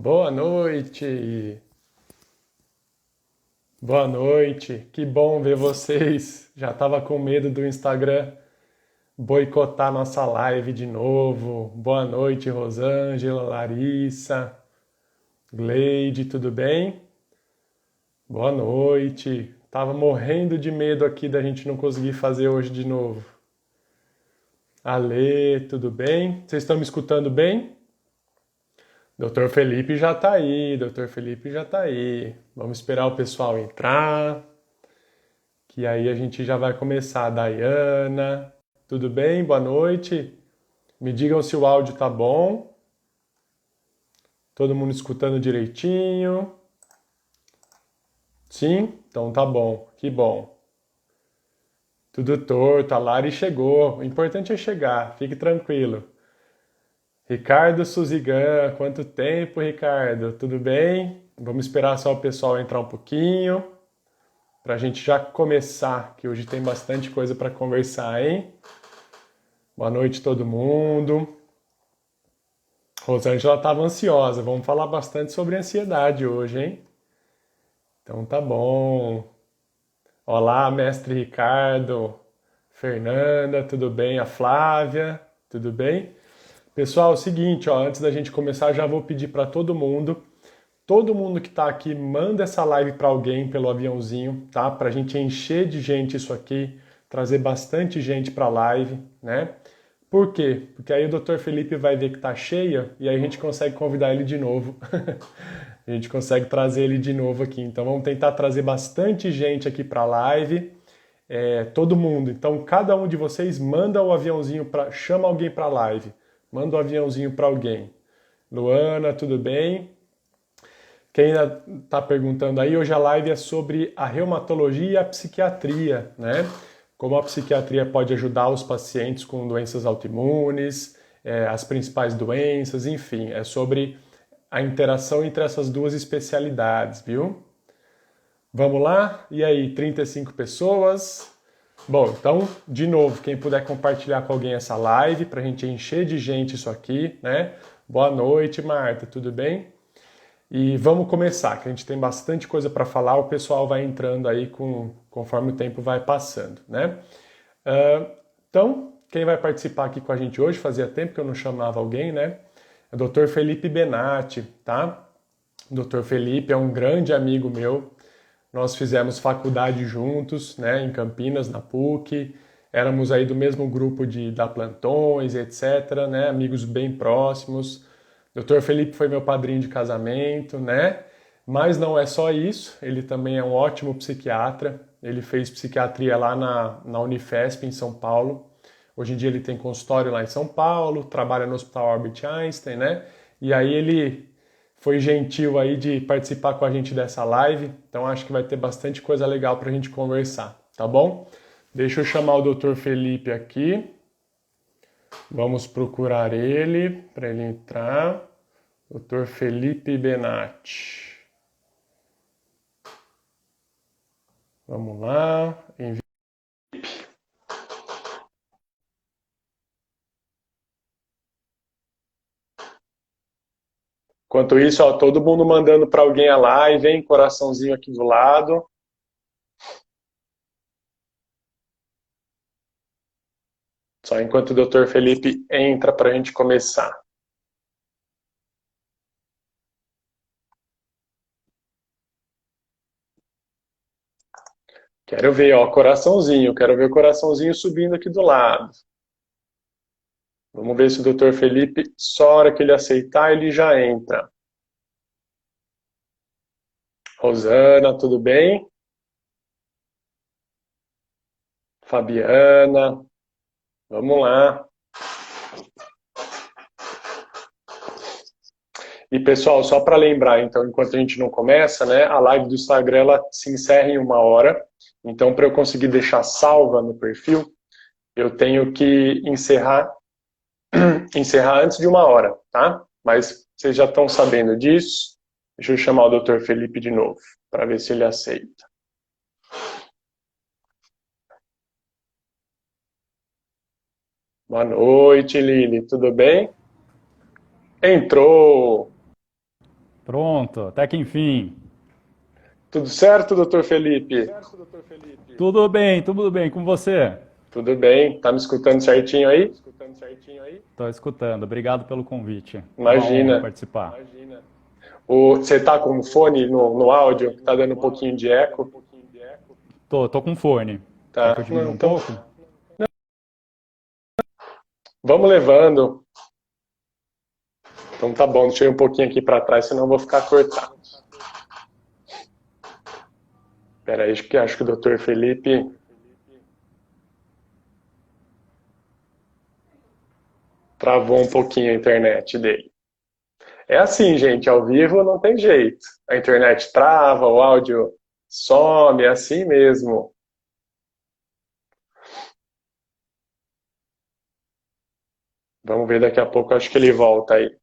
Boa noite, boa noite. Que bom ver vocês. Já estava com medo do Instagram boicotar nossa live de novo. Boa noite, Rosângela, Larissa, Gleide, tudo bem? Boa noite. Tava morrendo de medo aqui da gente não conseguir fazer hoje de novo. Alê, tudo bem? Vocês estão me escutando bem? Doutor Felipe já tá aí, doutor Felipe já tá aí. Vamos esperar o pessoal entrar, que aí a gente já vai começar. Daiana, tudo bem? Boa noite. Me digam se o áudio tá bom. Todo mundo escutando direitinho? Sim? Então tá bom, que bom. Tudo torto, a Lari chegou. O importante é chegar, fique tranquilo. Ricardo Suzigan, quanto tempo, Ricardo? Tudo bem? Vamos esperar só o pessoal entrar um pouquinho, para a gente já começar, que hoje tem bastante coisa para conversar, hein? Boa noite, todo mundo. Rosângela estava ansiosa, vamos falar bastante sobre ansiedade hoje, hein? Então tá bom. Olá, mestre Ricardo, Fernanda, tudo bem? A Flávia, tudo bem? Pessoal, é o seguinte, ó, antes da gente começar, já vou pedir para todo mundo que está aqui, manda essa live para alguém pelo aviãozinho, tá? Para a gente encher de gente isso aqui, trazer bastante gente para a live, né? Por quê? Porque aí o Dr. Felipe vai ver que tá cheia e aí a gente consegue convidar ele de novo. A gente consegue trazer ele de novo aqui. Então vamos tentar trazer bastante gente aqui para a live, todo mundo. Então cada um de vocês manda o aviãozinho para, chama alguém para a live, manda o aviãozinho para alguém. Luana, tudo bem? Quem ainda está perguntando aí, hoje a live é sobre a reumatologia e a psiquiatria, né? Como a psiquiatria pode ajudar os pacientes com doenças autoimunes, as principais doenças, enfim, é sobre a interação entre essas duas especialidades, viu? Vamos lá? E aí, 35 pessoas? Bom, então, de novo, quem puder compartilhar com alguém essa live, para a gente encher de gente isso aqui, né? Boa noite, Marta, tudo bem? E vamos começar, que a gente tem bastante coisa para falar, o pessoal vai entrando aí conforme o tempo vai passando, né? Então, quem vai participar aqui com a gente hoje, fazia tempo que eu não chamava alguém, né? É o Dr. Felipe Benatti, tá? O Dr. Felipe é um grande amigo meu, nós fizemos faculdade juntos, né, em Campinas, na PUC, éramos aí do mesmo grupo da Plantões, etc., né, amigos bem próximos. Dr. Felipe foi meu padrinho de casamento, né? Mas não é só isso, ele também é um ótimo psiquiatra. Ele fez psiquiatria lá na Unifesp, em São Paulo. Hoje em dia ele tem consultório lá em São Paulo, trabalha no Hospital Albert Einstein, né? E aí ele foi gentil aí de participar com a gente dessa live, então acho que vai ter bastante coisa legal para a gente conversar, tá bom? Deixa eu chamar o Dr. Felipe aqui. Vamos procurar ele para ele entrar. Dr. Felipe Benatti. Vamos lá. Enquanto isso, ó, todo mundo mandando para alguém a live, hein? Coraçãozinho aqui do lado. Só enquanto o Dr. Felipe entra para a gente começar. Quero ver, ó, coraçãozinho. Quero ver o coraçãozinho subindo aqui do lado. Vamos ver se o Dr. Felipe, só a hora que ele aceitar, ele já entra. Rosana, tudo bem? Fabiana, vamos lá. E pessoal, só para lembrar, então, enquanto a gente não começa, né, a live do Instagram ela se encerra em 1 hora. Então, para eu conseguir deixar salva no perfil, eu tenho que encerrar antes de 1 hora, tá? Mas vocês já estão sabendo disso. Deixa eu chamar o Dr. Felipe de novo, para ver se ele aceita. Boa noite, Lili, tudo bem? Entrou! Pronto, até que enfim. Tudo certo, doutor Felipe? Tudo bem com você? Tudo bem? Tá me escutando certinho aí? Estou escutando. Obrigado pelo convite. Uma honra Imagina. participar. Você tá com o fone no áudio? Tá dando um pouquinho de eco? Tô com fone. Quer que eu Tá. Não, diminua um então, pouco? vamos levando. Então tá bom, deixa eu ir um pouquinho aqui para trás, senão eu vou ficar cortado. Pera aí, acho que o doutor Felipe travou um pouquinho a internet dele. É assim, gente, ao vivo não tem jeito. A internet trava, o áudio some, é assim mesmo. Vamos ver daqui a pouco, acho que ele volta aí.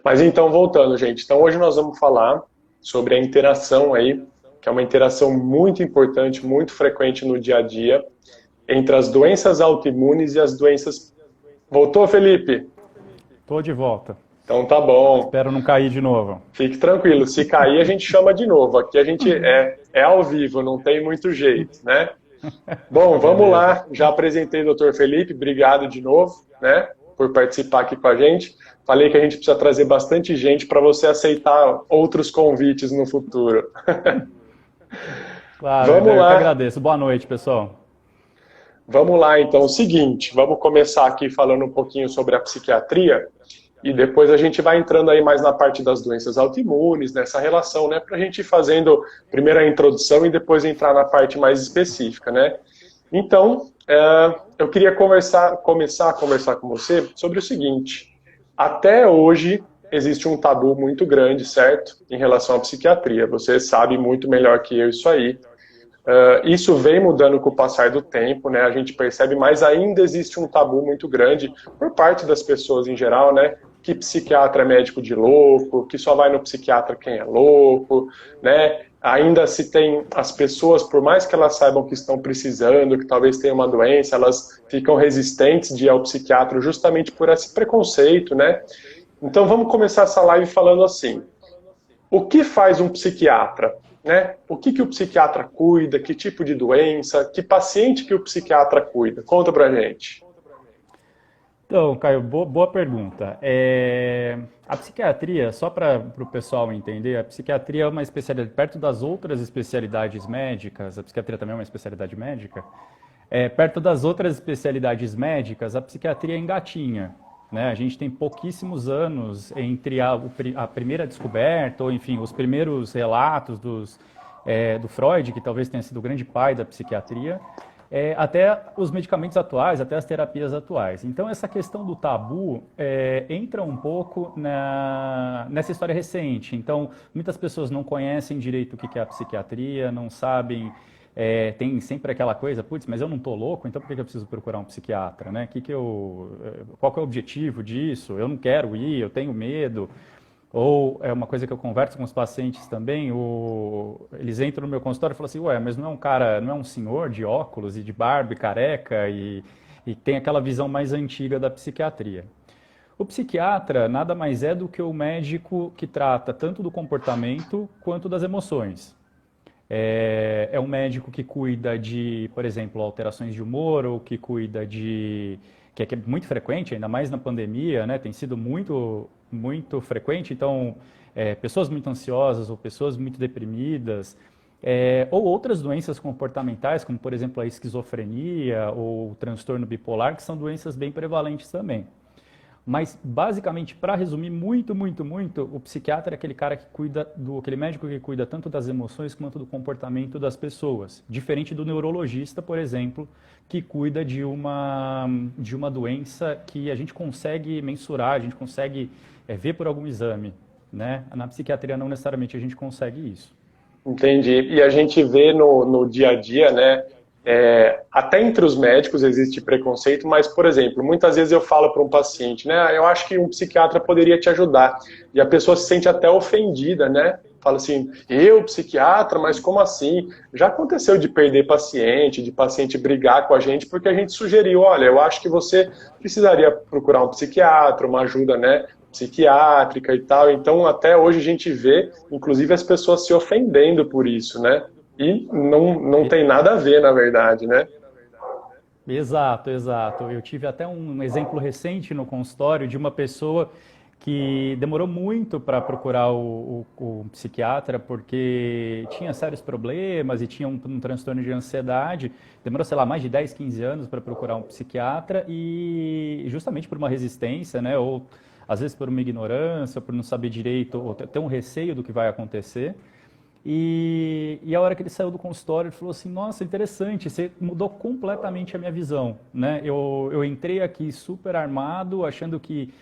Mas então, voltando, gente. Então, hoje nós vamos falar sobre a interação aí, que é uma interação muito importante, muito frequente no dia a dia, entre as doenças autoimunes e as doenças. Voltou, Felipe? Tô de volta. Então tá bom. Espero não cair de novo. Fique tranquilo. Se cair, a gente chama de novo. Aqui a gente é ao vivo, não tem muito jeito, né? Bom, vamos Beleza. lá. Já apresentei o doutor Felipe, obrigado de novo, né, por participar aqui com a gente. Falei que a gente precisa trazer bastante gente para você aceitar outros convites no futuro. Claro, Vamos eu que lá. agradeço. Boa noite, pessoal. Vamos lá, então. O seguinte, vamos começar aqui falando um pouquinho sobre a psiquiatria e depois a gente vai entrando aí mais na parte das doenças autoimunes, nessa relação, né, para a gente ir fazendo primeiro a introdução e depois entrar na parte mais específica, né? Então, eu queria começar a conversar com você sobre o seguinte. Até hoje existe um tabu muito grande, certo? Em relação à psiquiatria. Você sabe muito melhor que eu isso aí. Isso vem mudando com o passar do tempo, né? A gente percebe, mas ainda existe um tabu muito grande por parte das pessoas em geral, né? Que psiquiatra é médico de louco, que só vai no psiquiatra quem é louco, né? Ainda se tem as pessoas, por mais que elas saibam que estão precisando, que talvez tenham uma doença, elas ficam resistentes de ir ao psiquiatra justamente por esse preconceito, né? Então vamos começar essa live falando assim: o que faz um psiquiatra? Né? O que o psiquiatra cuida? Que tipo de doença? Que paciente que o psiquiatra cuida? Conta pra gente. Então, Caio, boa pergunta. A psiquiatria, só para o pessoal entender, a psiquiatria é uma especialidade, perto das outras especialidades médicas, a psiquiatria também é uma especialidade médica, perto das outras especialidades médicas, a psiquiatria engatinha. Né? A gente tem pouquíssimos anos entre a primeira descoberta, ou enfim, os primeiros relatos do Freud, que talvez tenha sido o grande pai da psiquiatria, até os medicamentos atuais, até as terapias atuais. Então, essa questão do tabu entra um pouco nessa história recente. Então, muitas pessoas não conhecem direito o que é a psiquiatria, não sabem. Tem sempre aquela coisa, putz, mas eu não tô louco, então por que eu preciso procurar um psiquiatra, né? Qual que é o objetivo disso? Eu não quero ir, eu tenho medo. Ou é uma coisa que eu converso com os pacientes também, eles entram no meu consultório e falam assim, ué, mas não é um cara, não é um senhor de óculos e de barba e careca e tem aquela visão mais antiga da psiquiatria. O psiquiatra nada mais é do que o médico que trata tanto do comportamento quanto das emoções. É um médico que cuida de, por exemplo, alterações de humor ou que cuida de que é muito frequente, ainda mais na pandemia, né? Tem sido muito frequente. Então, pessoas muito ansiosas ou pessoas muito deprimidas, ou outras doenças comportamentais, como por exemplo a esquizofrenia ou o transtorno bipolar, que são doenças bem prevalentes também. Mas, basicamente, para resumir muito, o psiquiatra é aquele cara que cuida aquele médico que cuida tanto das emoções quanto do comportamento das pessoas. Diferente do neurologista, por exemplo, que cuida de uma doença que a gente consegue mensurar, a gente consegue ver por algum exame. Né? Na psiquiatria, não necessariamente a gente consegue isso. Entendi. E a gente vê no dia a dia, né? Até entre os médicos existe preconceito, mas, por exemplo, muitas vezes eu falo para um paciente, né? Eu acho que um psiquiatra poderia te ajudar. E a pessoa se sente até ofendida, né? Fala assim, eu, psiquiatra, mas como assim? Já aconteceu de perder paciente, de paciente brigar com a gente, porque a gente sugeriu, olha, eu acho que você precisaria procurar um psiquiatra, uma ajuda, né? psiquiátrica e tal. Então, até hoje a gente vê, inclusive, as pessoas se ofendendo por isso, né? E não tem nada a ver, na verdade, né? Exato, exato. Eu tive até um exemplo recente no consultório de uma pessoa que demorou muito para procurar o psiquiatra porque tinha sérios problemas e tinha um transtorno de ansiedade. Demorou, sei lá, mais de 10, 15 anos para procurar um psiquiatra e justamente por uma resistência, né? Ou às vezes por uma ignorância, ou por não saber direito, ou ter um receio do que vai acontecer. E a hora que ele saiu do consultório, ele falou assim: Nossa, interessante, você mudou completamente a minha visão, né? Eu entrei aqui super armado, achando que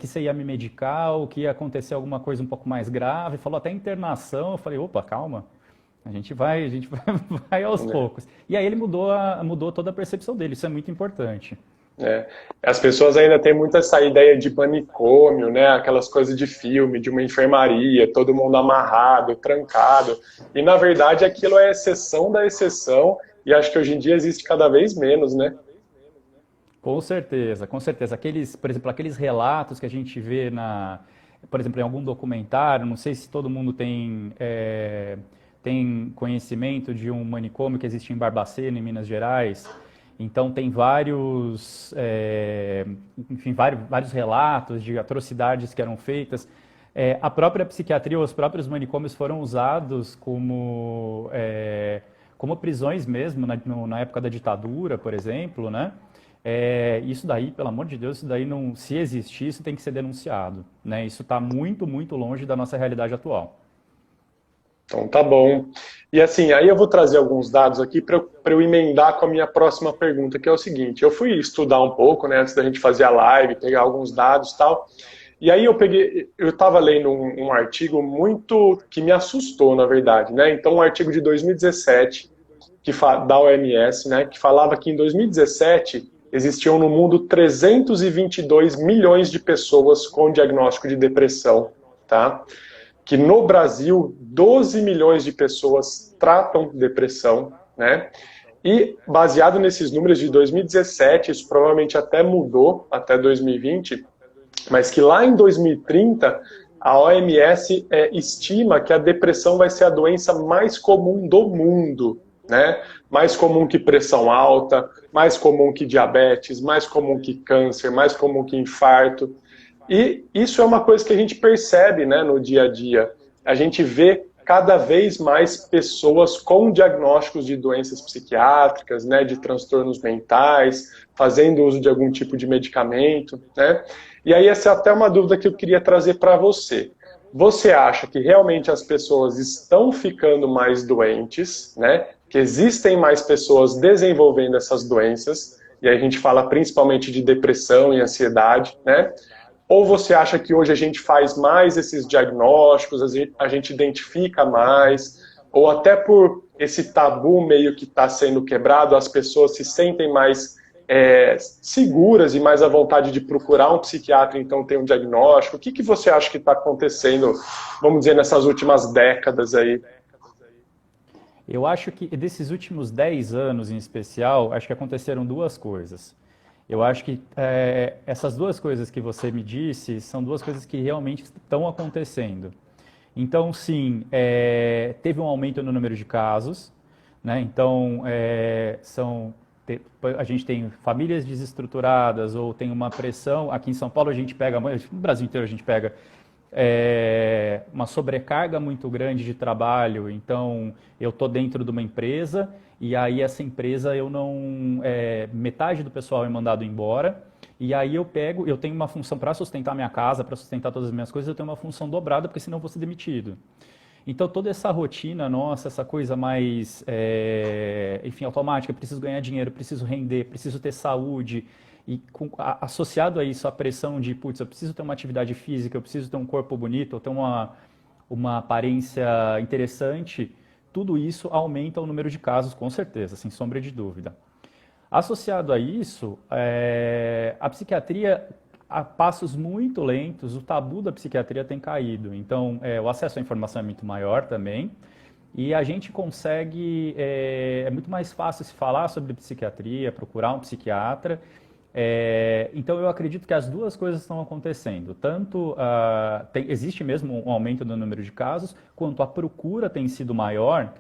você ia me medicar ou que ia acontecer alguma coisa um pouco mais grave. Falou até internação. Eu falei: Opa, calma, a gente vai, vai aos poucos. E aí ele mudou toda a percepção dele, isso é muito importante. É. As pessoas ainda têm muito essa ideia de manicômio, né? Aquelas coisas de filme, de uma enfermaria, todo mundo amarrado, trancado. E na verdade aquilo é exceção da exceção, e acho que hoje em dia existe cada vez menos, né? Com certeza, com certeza. Aqueles, por exemplo, aqueles relatos que a gente vê por exemplo, em algum documentário, não sei se todo mundo tem conhecimento de um manicômio que existe em Barbacena, em Minas Gerais. Então tem enfim, vários relatos de atrocidades que eram feitas. A própria psiquiatria, os próprios manicômios foram usados como prisões mesmo, na época da ditadura, por exemplo, né? Isso daí, pelo amor de Deus, isso daí não, se existir, isso tem que ser denunciado, né? Isso está muito, muito longe da nossa realidade atual. Então tá bom. E assim, aí eu vou trazer alguns dados aqui para eu emendar com a minha próxima pergunta, que é o seguinte: eu fui estudar um pouco, né, antes da gente fazer a live, pegar alguns dados e tal. E aí eu estava lendo um artigo muito que me assustou, na verdade, né? Então, um artigo de 2017 da OMS, né, que falava que em 2017 existiam no mundo 322 milhões de pessoas com diagnóstico de depressão, tá? Que no Brasil 12 milhões de pessoas tratam depressão, né? E baseado nesses números de 2017, isso provavelmente até mudou até 2020, mas que lá em 2030 a OMS estima que a depressão vai ser a doença mais comum do mundo, né? Mais comum que pressão alta, mais comum que diabetes, mais comum que câncer, mais comum que infarto. E isso é uma coisa que a gente percebe, né, no dia a dia. A gente vê cada vez mais pessoas com diagnósticos de doenças psiquiátricas, né, de transtornos mentais, fazendo uso de algum tipo de medicamento, né? E aí essa é até uma dúvida que eu queria trazer para você. Você acha que realmente as pessoas estão ficando mais doentes, né? Que existem mais pessoas desenvolvendo essas doenças, e aí a gente fala principalmente de depressão e ansiedade, né? Ou você acha que hoje a gente faz mais esses diagnósticos, a gente identifica mais, ou até por esse tabu meio que está sendo quebrado, as pessoas se sentem mais seguras e mais à vontade de procurar um psiquiatra, então ter um diagnóstico. O que você acha que está acontecendo, vamos dizer, nessas últimas décadas aí? Eu acho que desses últimos 10 anos em especial, acho que aconteceram duas coisas. Eu acho que essas duas coisas que você me disse são duas coisas que realmente estão acontecendo. Então, sim, teve um aumento no número de casos, né? Então, a gente tem famílias desestruturadas ou tem uma pressão. Aqui em São Paulo a gente pega, no Brasil inteiro a gente pega uma sobrecarga muito grande de trabalho. Então, eu estou dentro de uma empresa e aí essa empresa eu não, metade do pessoal é mandado embora. E aí eu tenho uma função para sustentar minha casa, para sustentar todas as minhas coisas, eu tenho uma função dobrada, porque senão eu vou ser demitido. Então toda essa rotina nossa, essa coisa mais, enfim, automática, preciso ganhar dinheiro, preciso render, preciso ter saúde, e associado a isso a pressão de, putz, eu preciso ter uma atividade física, eu preciso ter um corpo bonito, eu ter uma aparência interessante, tudo isso aumenta o número de casos, com certeza, sem sombra de dúvida. Associado a isso, a psiquiatria, a passos muito lentos, o tabu da psiquiatria tem caído. Então, o acesso à informação é muito maior também. E a gente consegue, é muito mais fácil se falar sobre psiquiatria, procurar um psiquiatra. Então eu acredito que as duas coisas estão acontecendo. Tanto existe mesmo um aumento no número de casos, quanto a procura tem sido maior.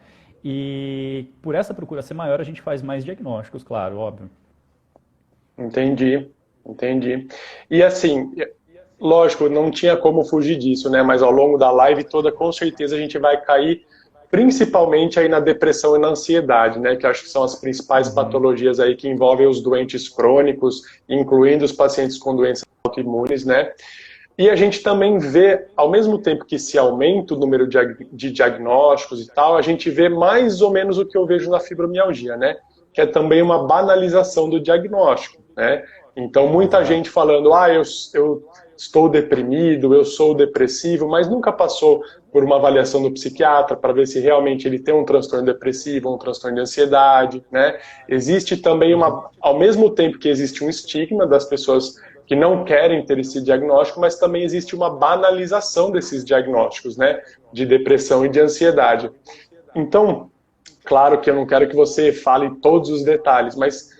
E por essa procura ser maior, a gente faz mais diagnósticos, claro, óbvio. Entendi, entendi. E assim, lógico, não tinha como fugir disso, né? Mas ao longo da live toda, com certeza a gente vai cair principalmente aí na depressão e na ansiedade, né? Que eu acho que são as principais Uhum. patologias aí que envolvem os doentes crônicos, incluindo os pacientes com doenças autoimunes, né? E a gente também vê, ao mesmo tempo que se aumenta o número de diagnósticos e tal, a gente vê mais ou menos o que eu vejo na fibromialgia, né? Que é também uma banalização do diagnóstico, né? Então, muita Exato. gente falando, eu estou deprimido, eu sou depressivo, mas nunca passou por uma avaliação do psiquiatra para ver se realmente ele tem um transtorno depressivo, um transtorno de ansiedade, né? Existe também Uhum. ao mesmo tempo que existe um estigma das pessoas que não querem ter esse diagnóstico, mas também existe uma banalização desses diagnósticos, né? De depressão e de ansiedade. Então, claro que eu não quero que você fale todos os detalhes, mas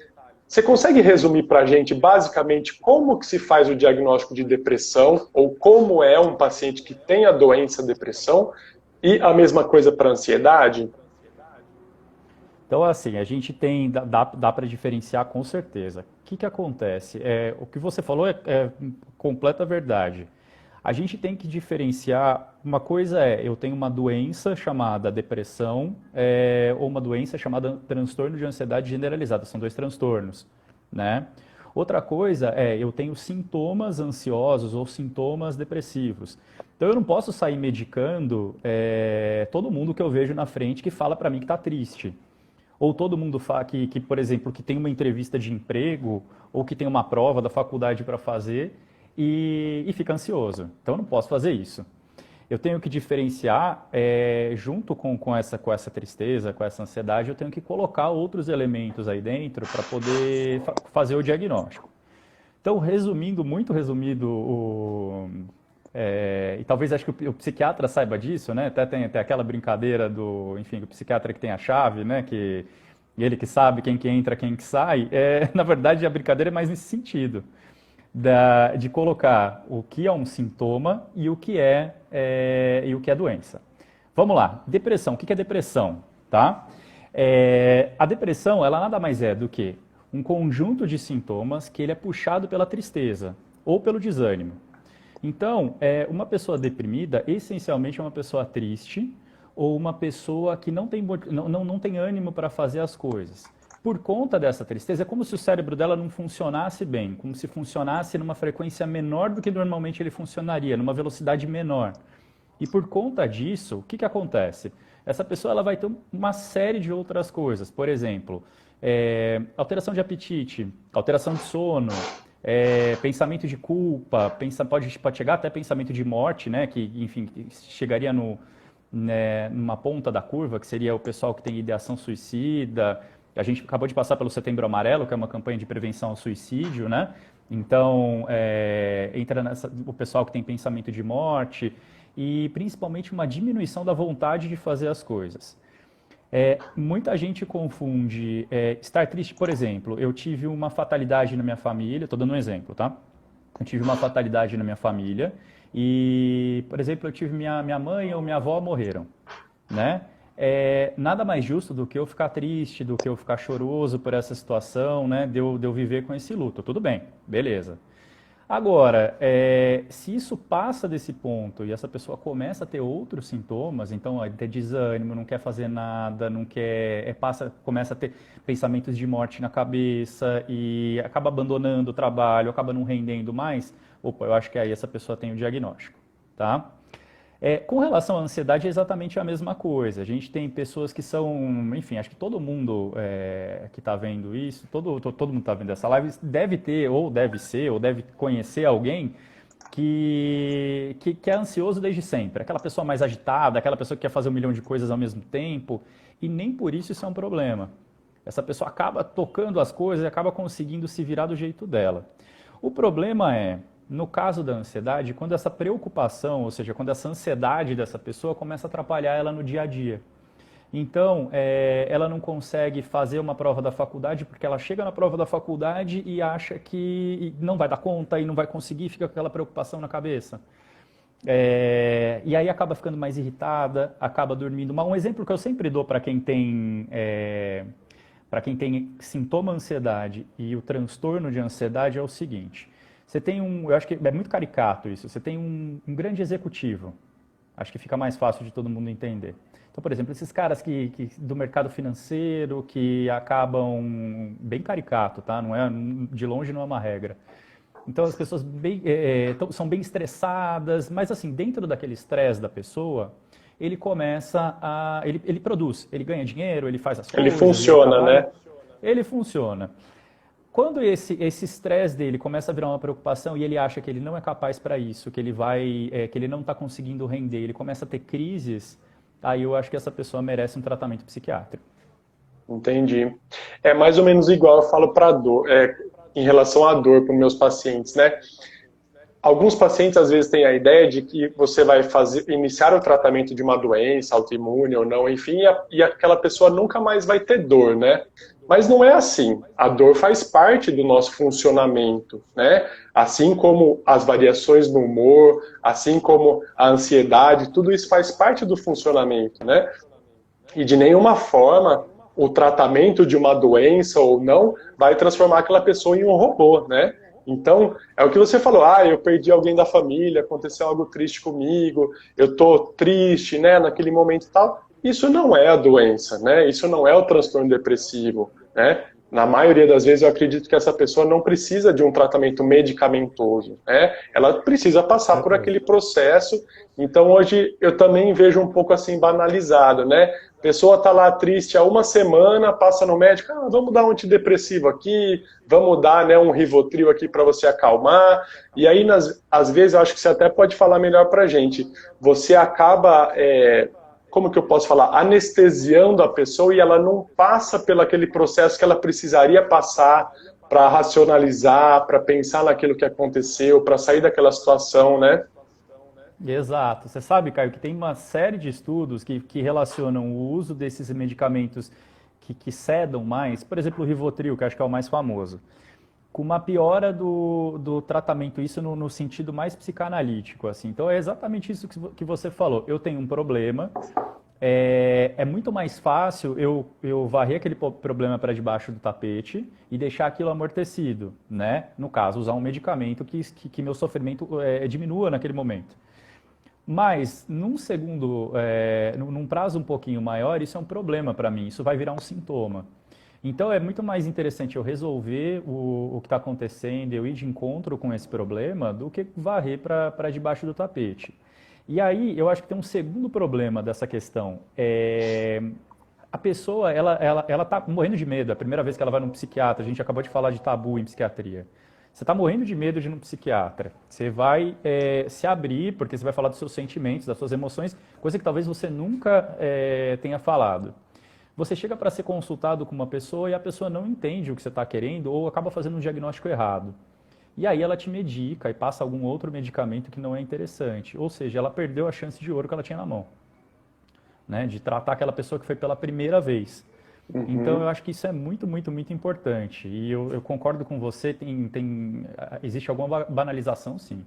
você consegue resumir para a gente, basicamente, como que se faz o diagnóstico de depressão, ou como é um paciente que tem a doença depressão, e a mesma coisa para ansiedade? Então, assim, a gente tem, dá para diferenciar com certeza. O que acontece? O que você falou é completa verdade. A gente tem que diferenciar, uma coisa eu tenho uma doença chamada depressão, ou uma doença chamada transtorno de ansiedade generalizada, são dois transtornos, né? Outra coisa eu tenho sintomas ansiosos ou sintomas depressivos. Então eu não posso sair medicando todo mundo que eu vejo na frente que fala para mim que está triste. Ou todo mundo por exemplo, que tem uma entrevista de emprego ou que tem uma prova da faculdade para fazer e fica ansioso. Então eu não posso fazer isso. Eu tenho que diferenciar, junto com essa tristeza, com essa ansiedade, eu tenho que colocar outros elementos aí dentro para poder fazer o diagnóstico. Então, resumindo, muito resumido, e talvez acho que o psiquiatra saiba disso, né? Até tem aquela brincadeira do, enfim, o psiquiatra que tem a chave, né? Que ele que sabe quem que entra, quem que sai. Na verdade, a brincadeira é mais nesse sentido, de colocar o que é um sintoma e o que é doença. Vamos lá, depressão. O que é depressão, tá? A depressão, ela nada mais é do que um conjunto de sintomas que ele é puxado pela tristeza ou pelo desânimo. Então, uma pessoa deprimida, essencialmente, é uma pessoa triste ou uma pessoa que não tem ânimo para fazer as coisas. Por conta dessa tristeza, é como se o cérebro dela não funcionasse bem, como se funcionasse numa frequência menor do que normalmente ele funcionaria, numa velocidade menor. E por conta disso, o que acontece? Essa pessoa ela vai ter uma série de outras coisas. Por exemplo, alteração de apetite, alteração de sono, pensamento de culpa, pode chegar até pensamento de morte, né? Que, enfim, chegaria numa ponta da curva, que seria o pessoal que tem ideação suicida. A gente acabou de passar pelo Setembro Amarelo, que é uma campanha de prevenção ao suicídio, né? Então, entra o pessoal que tem pensamento de morte e principalmente uma diminuição da vontade de fazer as coisas. Muita gente confunde estar triste, por exemplo, eu tive uma fatalidade na minha família, estou dando um exemplo, tá? Eu tive uma fatalidade na minha família e, por exemplo, eu tive minha mãe ou minha avó morreram, né? Nada mais justo do que eu ficar triste, do que eu ficar choroso por essa situação, né? De eu viver com esse luto. Tudo bem, beleza. Agora, se isso passa desse ponto e essa pessoa começa a ter outros sintomas, então ter desânimo, não quer fazer nada, não quer, começa a ter pensamentos de morte na cabeça e acaba abandonando o trabalho, acaba não rendendo mais, opa, eu acho que aí essa pessoa tem o diagnóstico, tá? Com relação à ansiedade é exatamente a mesma coisa. A gente tem pessoas que são, enfim, acho que todo mundo que está vendo isso, todo mundo está vendo essa live, deve ter, ou deve ser, ou deve conhecer alguém que é ansioso desde sempre. Aquela pessoa mais agitada, aquela pessoa que quer fazer um milhão de coisas ao mesmo tempo, e nem por isso é um problema. Essa pessoa acaba tocando as coisas e acaba conseguindo se virar do jeito dela. O problema no caso da ansiedade, quando essa preocupação, ou seja, quando essa ansiedade dessa pessoa começa a atrapalhar ela no dia a dia. Então, ela não consegue fazer uma prova da faculdade porque ela chega na prova da faculdade e acha que não vai dar conta e não vai conseguir, fica com aquela preocupação na cabeça. E aí acaba ficando mais irritada, acaba dormindo mal. Um exemplo que eu sempre dou para quem tem sintoma ansiedade e o transtorno de ansiedade é o seguinte: você tem eu acho que é muito caricato isso, você tem um grande executivo, acho que fica mais fácil de todo mundo entender. Então, por exemplo, esses caras do mercado financeiro que acabam, bem caricato, tá? Não é, de longe não é uma regra. Então as pessoas são bem estressadas, mas assim, dentro daquele estresse da pessoa, ele começa ele produz, ele ganha dinheiro, ele faz as Ele coisas, ele funciona, trabalha, né? ele funciona. Quando esse estresse dele começa a virar uma preocupação e ele acha que ele não é capaz para isso, que ele não está conseguindo render, ele começa a ter crises, aí eu acho que essa pessoa merece um tratamento psiquiátrico. Entendi. É mais ou menos igual eu falo para dor, em relação à dor para os meus pacientes, né? Alguns pacientes às vezes têm a ideia de que você vai iniciar o tratamento de uma doença autoimune ou não, enfim, e aquela pessoa nunca mais vai ter dor, né? Mas não é assim. A dor faz parte do nosso funcionamento, né? Assim como as variações no humor, assim como a ansiedade, tudo isso faz parte do funcionamento, né? E de nenhuma forma o tratamento de uma doença ou não vai transformar aquela pessoa em um robô, né? Então, é o que você falou, eu perdi alguém da família, aconteceu algo triste comigo, eu tô triste, né, naquele momento e tal. Isso não é a doença, né? Isso não é o transtorno depressivo, né? Na maioria das vezes eu acredito que essa pessoa não precisa de um tratamento medicamentoso, né? Ela precisa passar por aquele Perfeito. processo. Então hoje eu também vejo um pouco assim banalizado, né? A pessoa está lá triste há uma semana, passa no médico, vamos dar um antidepressivo aqui, vamos dar, né, um Rivotril aqui para você acalmar. E aí, às vezes, eu acho que você até pode falar melhor para a gente. Você acaba, como que eu posso falar, anestesiando a pessoa e ela não passa pelo aquele processo que ela precisaria passar para racionalizar, para pensar naquilo que aconteceu, para sair daquela situação, né? Exato. Você sabe, Caio, que tem uma série de estudos que relacionam o uso desses medicamentos que sedam mais, por exemplo, o Rivotril, que acho que é o mais famoso, com uma piora do tratamento, isso no sentido mais psicanalítico, assim. Então é exatamente isso que você falou. Eu tenho um problema, é muito mais fácil eu varrer aquele problema para debaixo do tapete e deixar aquilo amortecido, né? No caso, usar um medicamento que meu sofrimento diminua naquele momento. Mas, num prazo um pouquinho maior, isso é um problema para mim, isso vai virar um sintoma. Então, é muito mais interessante eu resolver o que está acontecendo, eu ir de encontro com esse problema, do que varrer para debaixo do tapete. E aí, eu acho que tem um segundo problema dessa questão. A pessoa, ela tá morrendo de medo. É a primeira vez que ela vai num psiquiatra, a gente acabou de falar de tabu em psiquiatria. Você está morrendo de medo de ir num psiquiatra. Você vai se abrir, porque você vai falar dos seus sentimentos, das suas emoções, coisa que talvez você nunca tenha falado. Você chega para ser consultado com uma pessoa e a pessoa não entende o que você está querendo ou acaba fazendo um diagnóstico errado. E aí ela te medica e passa algum outro medicamento que não é interessante. Ou seja, ela perdeu a chance de ouro que ela tinha na mão, né? De tratar aquela pessoa que foi pela primeira vez. Então, eu Uhum. acho que isso é muito, muito, muito importante. E eu concordo com você, existe alguma banalização, sim.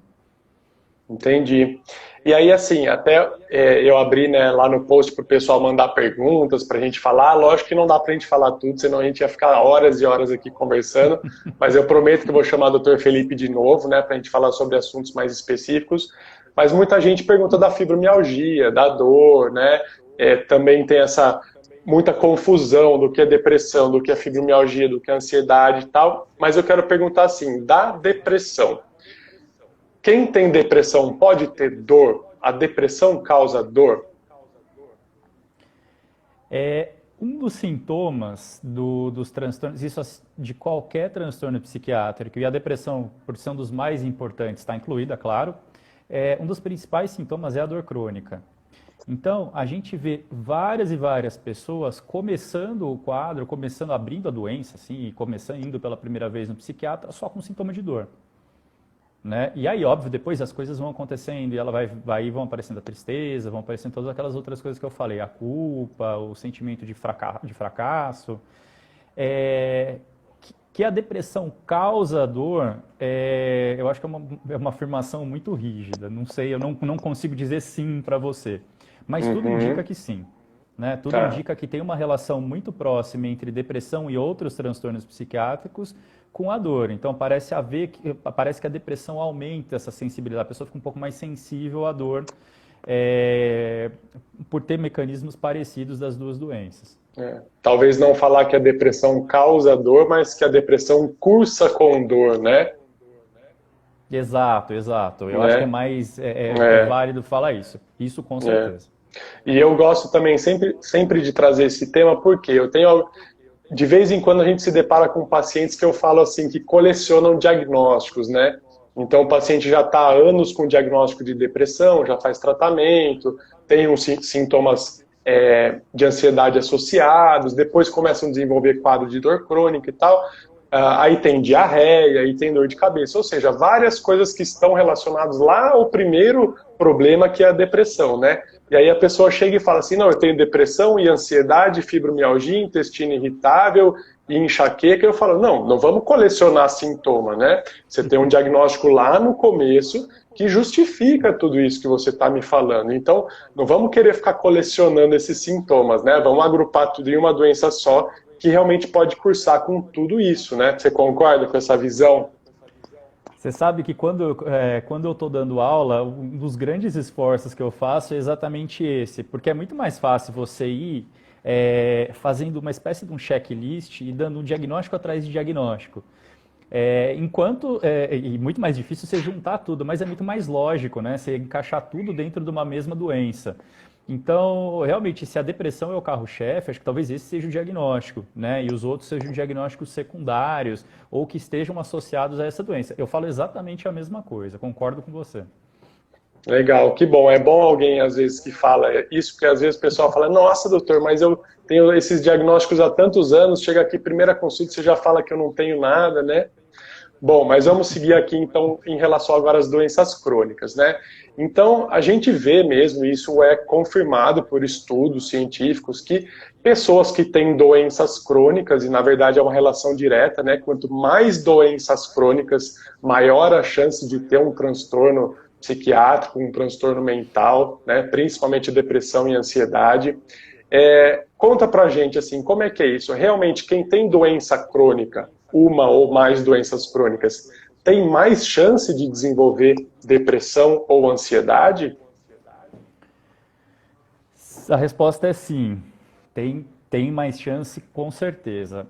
Entendi. E aí, assim, até eu abri, né, lá no post para o pessoal mandar perguntas para a gente falar. Lógico que não dá para a gente falar tudo, senão a gente ia ficar horas e horas aqui conversando. Mas eu prometo que eu vou chamar o Dr. Felipe de novo, né, para a gente falar sobre assuntos mais específicos. Mas muita gente pergunta da fibromialgia, da dor, né? Também tem essa muita confusão do que é depressão, do que é fibromialgia, do que é ansiedade e tal. Mas eu quero perguntar assim, da depressão. Quem tem depressão pode ter dor? A depressão causa dor? Um dos sintomas dos transtornos, de qualquer transtorno psiquiátrico, e a depressão, por ser um dos mais importantes, está incluída, claro, um dos principais sintomas é a dor crônica. Então, a gente vê várias e várias pessoas começando o quadro, abrindo a doença, assim, e começando, indo pela primeira vez no psiquiatra, só com sintoma de dor. né? E aí, óbvio, depois as coisas vão acontecendo e ela vai vão aparecendo a tristeza, vão aparecendo todas aquelas outras coisas que eu falei, a culpa, o sentimento de fracasso. É, que a depressão causa dor, eu acho que é uma afirmação muito rígida. Não sei, eu não consigo dizer sim para você. Mas tudo indica Uhum. que sim. Né? Tudo Tá. indica que tem uma relação muito próxima entre depressão e outros transtornos psiquiátricos com a dor. Então parece que a depressão aumenta essa sensibilidade. A pessoa fica um pouco mais sensível à dor é, por ter mecanismos parecidos das duas doenças. É. Talvez não falar que a depressão causa dor, mas que a depressão cursa com dor, né? Exato, exato. Eu acho que é Né? mais é É, válido falar isso. Isso com é. certeza. E eu gosto também sempre de trazer esse tema, porque eu tenho, de vez em quando a gente se depara com pacientes que eu falo assim, que colecionam diagnósticos, né? Então o paciente já está há anos com diagnóstico de depressão, já faz tratamento, tem uns sintomas de ansiedade associados, depois começam a desenvolver quadro de dor crônica e tal. Aí tem diarreia, aí tem dor de cabeça, ou seja, várias coisas que estão relacionadas lá ao primeiro problema, que é a depressão, né? E aí a pessoa chega e fala assim, não, eu tenho depressão e ansiedade, fibromialgia, intestino irritável e enxaqueca. Eu falo, não vamos colecionar sintoma, né? Você tem um diagnóstico lá no começo que justifica tudo isso que você está me falando. Então, não vamos querer ficar colecionando esses sintomas, né? Vamos agrupar tudo em uma doença só, que realmente pode cursar com tudo isso, né? Você concorda com essa visão? Você sabe que quando eu estou dando aula, um dos grandes esforços que eu faço é exatamente esse, porque é muito mais fácil você ir fazendo uma espécie de um checklist e dando um diagnóstico atrás de diagnóstico. E muito mais difícil você juntar tudo, mas é muito mais lógico, né? Você encaixar tudo dentro de uma mesma doença. Então, realmente, se a depressão é o carro-chefe, acho que talvez esse seja o diagnóstico, né? E os outros sejam diagnósticos secundários ou que estejam associados a essa doença. Eu falo exatamente a mesma coisa, concordo com você. Legal, que bom. É bom alguém, às vezes, que fala isso, porque às vezes o pessoal fala, nossa, doutor, mas eu tenho esses diagnósticos há tantos anos, chega aqui, primeira consulta, você já fala que eu não tenho nada, né? Bom, mas vamos seguir aqui então em relação agora às doenças crônicas, né? Então, a gente vê mesmo, isso é confirmado por estudos científicos, que pessoas que têm doenças crônicas, e na verdade é uma relação direta, né? Quanto mais doenças crônicas, maior a chance de ter um transtorno psiquiátrico, um transtorno mental, né? Principalmente depressão e ansiedade. Conta pra gente, assim, como é que é isso? Realmente, quem tem doença crônica, uma ou mais doenças crônicas, tem mais chance de desenvolver depressão ou ansiedade? A resposta é sim. Tem mais chance, com certeza.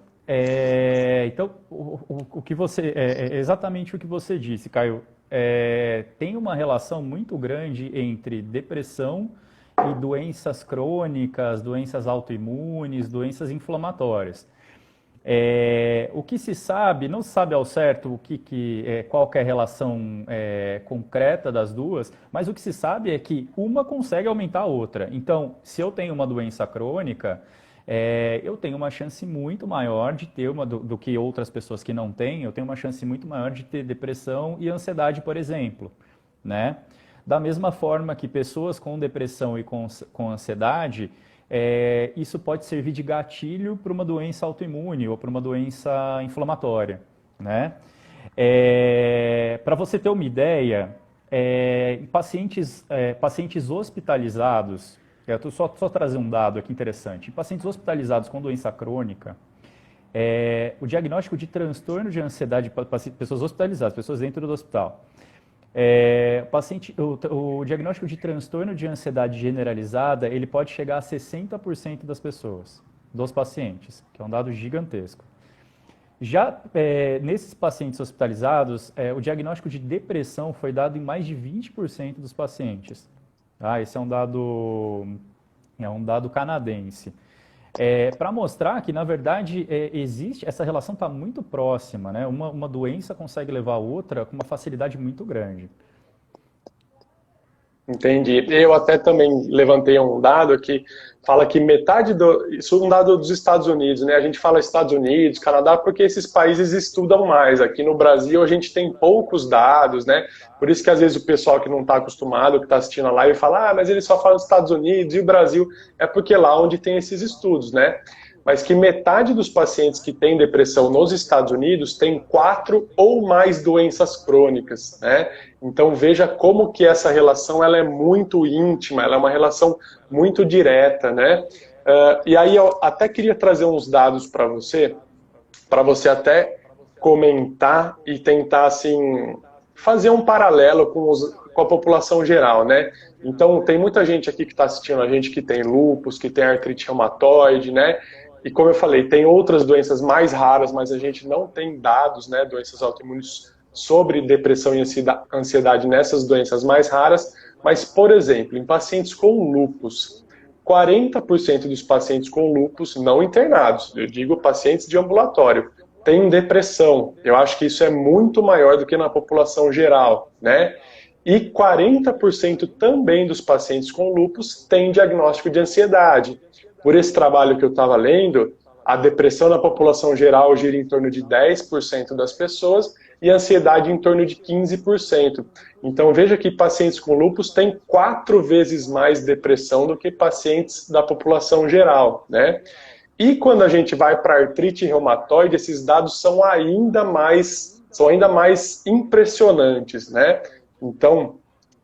Então, o que você é exatamente o que você disse, Caio. Tem uma relação muito grande entre depressão e doenças crônicas, doenças autoimunes, doenças inflamatórias. O que se sabe, não se sabe ao certo qual que é a relação concreta das duas, mas o que se sabe é que uma consegue aumentar a outra. Então, se eu tenho uma doença crônica, eu tenho uma chance muito maior de ter do que outras pessoas que não têm, eu tenho uma chance muito maior de ter depressão e ansiedade, por exemplo, né? Da mesma forma que pessoas com depressão e com ansiedade, isso pode servir de gatilho para uma doença autoimune ou para uma doença inflamatória, né? Para você ter uma ideia, pacientes hospitalizados, eu estou só trazer um dado aqui interessante. Em pacientes hospitalizados com doença crônica, o diagnóstico de transtorno de ansiedade para pessoas hospitalizadas, pessoas dentro do hospital, o diagnóstico de transtorno de ansiedade generalizada, ele pode chegar a 60% das pessoas, dos pacientes, que é um dado gigantesco. Já nesses pacientes hospitalizados, o diagnóstico de depressão foi dado em mais de 20% dos pacientes. Ah, esse é um dado canadense. Para mostrar que, na verdade, existe, essa relação está muito próxima, né? Uma doença consegue levar a outra com uma facilidade muito grande. Entendi. Eu até também levantei um dado que fala que metade isso é um dado dos Estados Unidos, né? A gente fala Estados Unidos, Canadá, porque esses países estudam mais. Aqui no Brasil a gente tem poucos dados, né? Por isso que às vezes o pessoal que não está acostumado, que está assistindo a live, fala, ah, mas eles só falam Estados Unidos e o Brasil, é porque lá onde tem esses estudos, né? Mas que metade dos pacientes que têm depressão nos Estados Unidos tem 4 ou mais doenças crônicas, né? Então veja como que essa relação ela é muito íntima, ela é uma relação muito direta, né? E aí eu até queria trazer uns dados para você até comentar e tentar assim fazer um paralelo com a população geral, né? Então tem muita gente aqui que está assistindo a gente que tem lúpus, que tem artrite reumatoide, né? E como eu falei, tem outras doenças mais raras, mas a gente não tem dados, né, doenças autoimunes sobre depressão e ansiedade nessas doenças mais raras. Mas, por exemplo, em pacientes com lúpus, 40% dos pacientes com lúpus não internados, eu digo pacientes de ambulatório, têm depressão. Eu acho que isso é muito maior do que na população geral, né? E 40% também dos pacientes com lúpus têm diagnóstico de ansiedade. Por esse trabalho que eu estava lendo, a depressão na população geral gira em torno de 10% das pessoas e a ansiedade em torno de 15%. Então veja que pacientes com lúpus têm 4 vezes mais depressão do que pacientes da população geral, né? E quando a gente vai para artrite reumatoide, esses dados são ainda mais impressionantes, né? Então,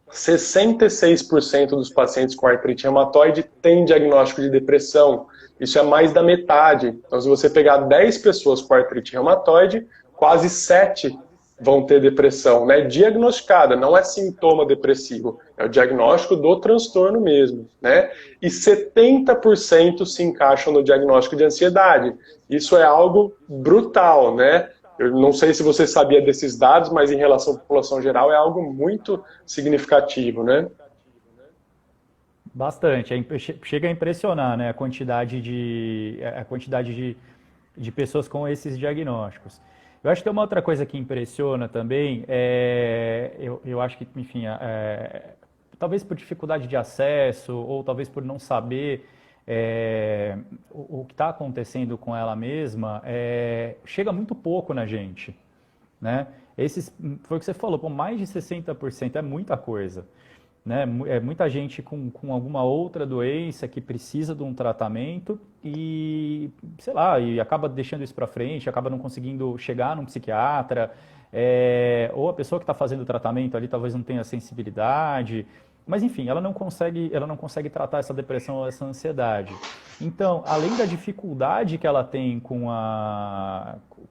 66% dos pacientes com artrite reumatoide têm diagnóstico de depressão. Isso é mais da metade. Então, se você pegar 10 pessoas com artrite reumatoide, quase 7 vão ter depressão, né? Diagnosticada, não é sintoma depressivo, é o diagnóstico do transtorno mesmo, né? E 70% se encaixam no diagnóstico de ansiedade. Isso é algo brutal, né? Eu não sei se você sabia desses dados, mas em relação à população geral é algo muito significativo, né? Bastante. Chega a impressionar, né, a quantidade de pessoas com esses diagnósticos. Eu acho que tem uma outra coisa que impressiona também, eu acho que, enfim, talvez por dificuldade de acesso, ou talvez por não saber o que está acontecendo com ela mesma, chega muito pouco na gente, né? Foi o que você falou, pô, mais de 60% é muita coisa, né? É muita gente com alguma outra doença que precisa de um tratamento e, sei lá, e acaba deixando isso para frente, acaba não conseguindo chegar num psiquiatra, ou a pessoa que está fazendo o tratamento ali talvez não tenha sensibilidade, mas enfim, ela não consegue tratar essa depressão ou essa ansiedade. Então, além da dificuldade que ela tem com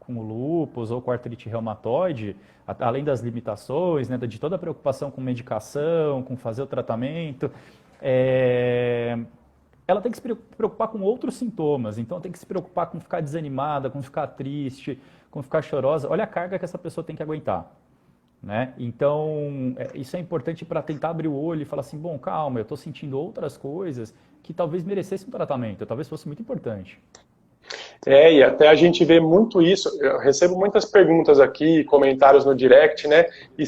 o lúpus ou com a artrite reumatoide, além das limitações, né, de toda a preocupação com medicação, com fazer o tratamento, ela tem que se preocupar com outros sintomas. Então, tem que se preocupar com ficar desanimada, com ficar triste, com ficar chorosa. Olha a carga que essa pessoa tem que aguentar, né? Então, isso é importante para tentar abrir o olho e falar assim, bom, calma, eu estou sentindo outras coisas que talvez merecessem um tratamento, talvez fosse muito importante. E até a gente vê muito isso, eu recebo muitas perguntas aqui, comentários no direct, né? E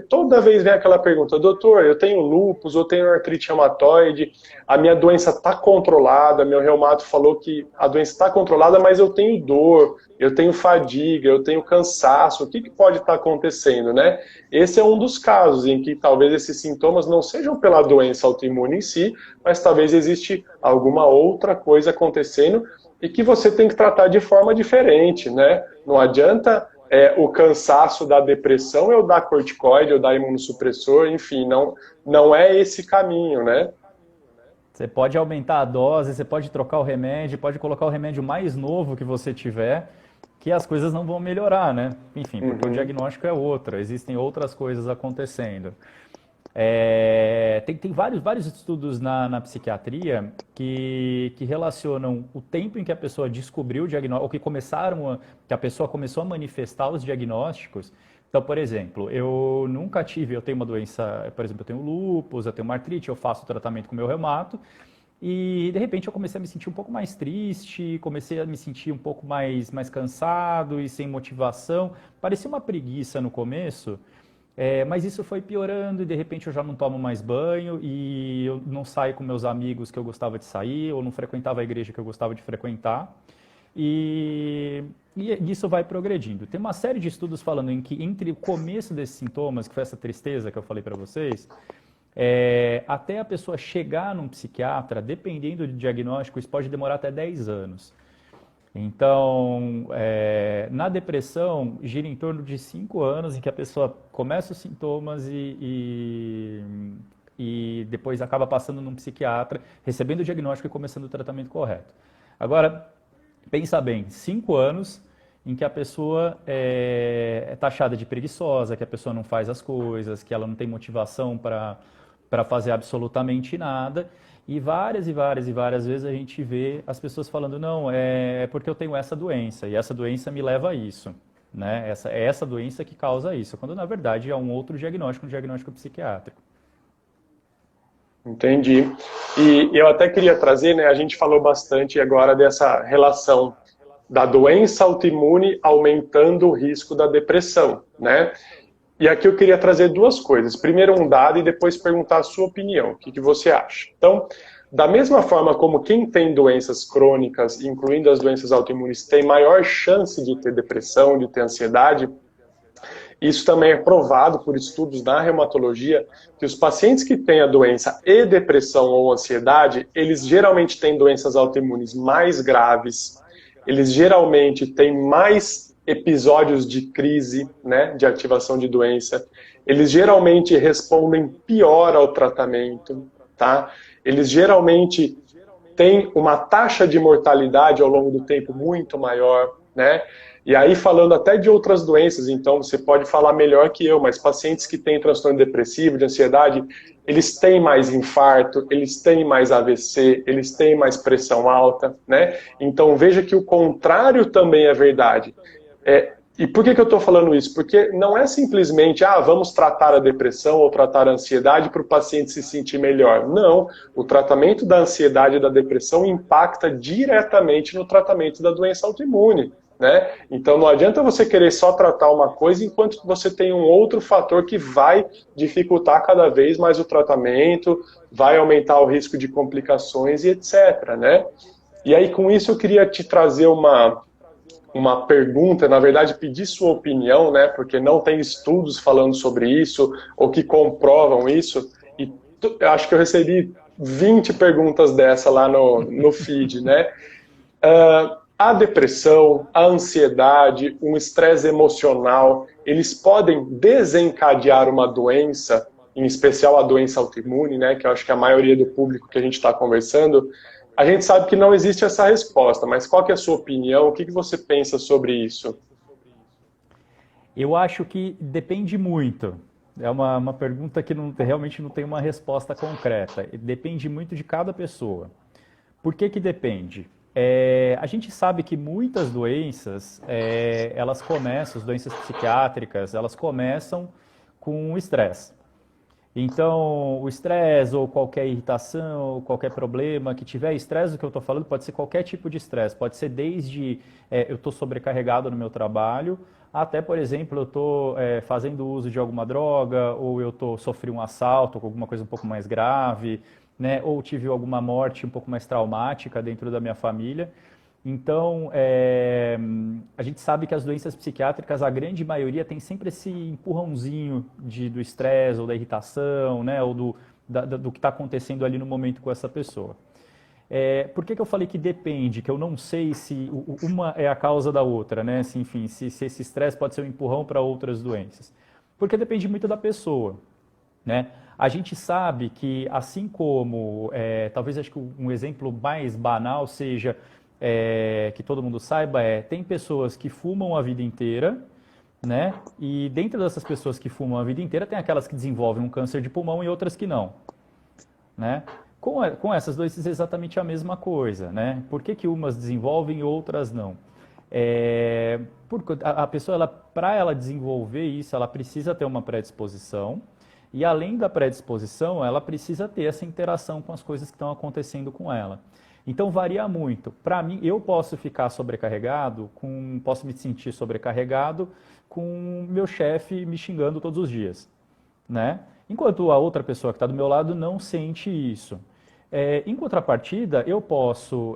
toda vez vem aquela pergunta, doutor, eu tenho lúpus, eu tenho artrite reumatoide, a minha doença está controlada, meu reumato falou que a doença está controlada, mas eu tenho dor, eu tenho fadiga, eu tenho cansaço, o que pode estar acontecendo, né? Esse é um dos casos em que talvez esses sintomas não sejam pela doença autoimune em si, mas talvez existe alguma outra coisa acontecendo e que você tem que tratar de forma diferente, né? Não adianta o cansaço da depressão eu dar corticoide, eu dar imunossupressor, enfim, não é esse caminho, né? Você pode aumentar a dose, você pode trocar o remédio, pode colocar o remédio mais novo que você tiver, que as coisas não vão melhorar, né? Enfim, porque o Uhum. diagnóstico é outro, existem outras coisas acontecendo. Tem vários estudos na psiquiatria que relacionam o tempo em que a pessoa descobriu o diagnóstico, ou que a pessoa começou a manifestar os diagnósticos. Então, por exemplo, eu tenho uma doença, por exemplo, eu tenho lúpus, eu tenho uma artrite, eu faço tratamento com o meu reumato, e de repente eu comecei a me sentir um pouco mais triste, comecei a me sentir um pouco mais cansado e sem motivação. Parecia uma preguiça no começo. Mas isso foi piorando e de repente eu já não tomo mais banho e eu não saio com meus amigos que eu gostava de sair, ou não frequentava a igreja que eu gostava de frequentar. E, e isso vai progredindo. Tem uma série de estudos falando em que entre o começo desses sintomas, que foi essa tristeza que eu falei para vocês, até a pessoa chegar num psiquiatra, dependendo do diagnóstico, isso pode demorar até 10 anos. Então, na depressão, gira em torno de 5 anos em que a pessoa começa os sintomas e depois acaba passando num psiquiatra, recebendo o diagnóstico e começando o tratamento correto. Agora, pensa bem, 5 anos em que a pessoa é taxada de preguiçosa, que a pessoa não faz as coisas, que ela não tem motivação para fazer absolutamente nada. E várias e várias e várias vezes a gente vê as pessoas falando, não, é porque eu tenho essa doença, e essa doença me leva a isso. Né? É essa doença que causa isso, quando na verdade é um outro diagnóstico, um diagnóstico psiquiátrico. Entendi. E eu até queria trazer, né, a gente falou bastante agora dessa relação da doença autoimune aumentando o risco da depressão, né? E aqui eu queria trazer duas coisas. Primeiro um dado e depois perguntar a sua opinião. O que você acha? Então, da mesma forma como quem tem doenças crônicas, incluindo as doenças autoimunes, tem maior chance de ter depressão, de ter ansiedade, isso também é provado por estudos na reumatologia, que os pacientes que têm a doença e depressão ou ansiedade, eles geralmente têm doenças autoimunes mais graves, eles geralmente têm mais episódios de crise, né, de ativação de doença, eles geralmente respondem pior ao tratamento, tá? Eles geralmente têm uma taxa de mortalidade ao longo do tempo muito maior, né? E aí, falando até de outras doenças, então você pode falar melhor que eu, mas pacientes que têm transtorno depressivo, de ansiedade, eles têm mais infarto, eles têm mais AVC, eles têm mais pressão alta, né? Então veja que o contrário também é verdade. E por que eu estou falando isso? Porque não é simplesmente, vamos tratar a depressão ou tratar a ansiedade para o paciente se sentir melhor. Não, o tratamento da ansiedade e da depressão impacta diretamente no tratamento da doença autoimune. Né? Então não adianta você querer só tratar uma coisa enquanto você tem um outro fator que vai dificultar cada vez mais o tratamento, vai aumentar o risco de complicações e etc. Né? E aí com isso eu queria te trazer uma pergunta, na verdade pedir sua opinião, né? Porque não tem estudos falando sobre isso ou que comprovam isso. E acho que eu recebi 20 perguntas dessa lá no feed, né? A depressão, a ansiedade, um estresse emocional, eles podem desencadear uma doença, em especial a doença autoimune, né, que eu acho que a maioria do público que a gente está conversando, a gente sabe que não existe essa resposta, mas qual que é a sua opinião? O que você pensa sobre isso? Eu acho que depende muito. É uma pergunta que realmente não tem uma resposta concreta. Depende muito de cada pessoa. Por que depende? A gente sabe que muitas doenças, elas começam, as doenças psiquiátricas, elas começam com o estresse. Então, o estresse ou qualquer irritação, ou qualquer problema que tiver, estresse do que eu estou falando pode ser qualquer tipo de estresse, pode ser desde eu estou sobrecarregado no meu trabalho, até, por exemplo, eu estou fazendo uso de alguma droga, ou eu sofri um assalto, ou alguma coisa um pouco mais grave, né? Ou tive alguma morte um pouco mais traumática dentro da minha família. Então, a gente sabe que as doenças psiquiátricas, a grande maioria, tem sempre esse empurrãozinho do estresse ou da irritação, né? Ou do que está acontecendo ali no momento com essa pessoa. Por que eu falei que depende, que eu não sei se uma é a causa da outra, né? Se, enfim, se esse estresse pode ser um empurrão para outras doenças. Porque depende muito da pessoa, né? A gente sabe que, assim como, talvez acho que um exemplo mais banal seja, que todo mundo saiba, tem pessoas que fumam a vida inteira, né? E dentro dessas pessoas que fumam a vida inteira, tem aquelas que desenvolvem um câncer de pulmão e outras que não, né? Com essas doenças é exatamente a mesma coisa, né? Por que umas desenvolvem e outras não? Porque a pessoa, para ela desenvolver isso, ela precisa ter uma predisposição. E além da predisposição, ela precisa ter essa interação com as coisas que estão acontecendo com ela. Então varia muito. Para mim, eu posso ficar sobrecarregado, posso me sentir sobrecarregado com meu chefe me xingando todos os dias, né? Enquanto a outra pessoa que está do meu lado não sente isso. Em contrapartida, eu posso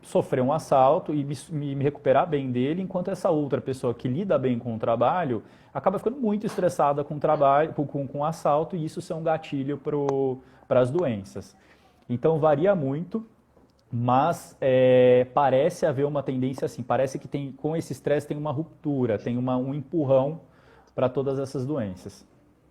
sofrer um assalto e me recuperar bem dele, enquanto essa outra pessoa que lida bem com o trabalho acaba ficando muito estressada com o trabalho, com o assalto, e isso ser um gatilho para as doenças. Então varia muito, mas parece haver uma tendência assim, parece que com esse estresse tem uma ruptura, tem um empurrão para todas essas doenças.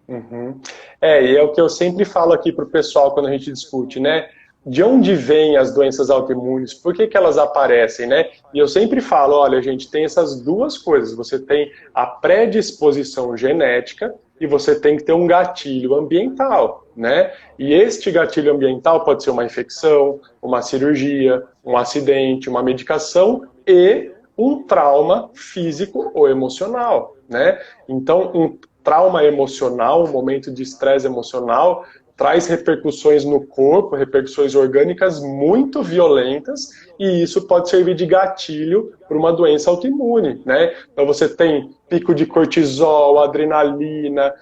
Uhum. E é o que eu sempre falo aqui para o pessoal quando a gente discute, né? De onde vêm as doenças autoimunes? Por que que elas aparecem, né? E eu sempre falo, olha, a gente tem essas duas coisas. Você tem a predisposição genética e você tem que ter um gatilho ambiental, né? E este gatilho ambiental pode ser uma infecção, uma cirurgia, um acidente, uma medicação e um trauma físico ou emocional, né? Então, um trauma emocional, um momento de estresse emocional, traz repercussões no corpo, repercussões orgânicas muito violentas, e isso pode servir de gatilho para uma doença autoimune, né? Então você tem pico de cortisol, adrenalina,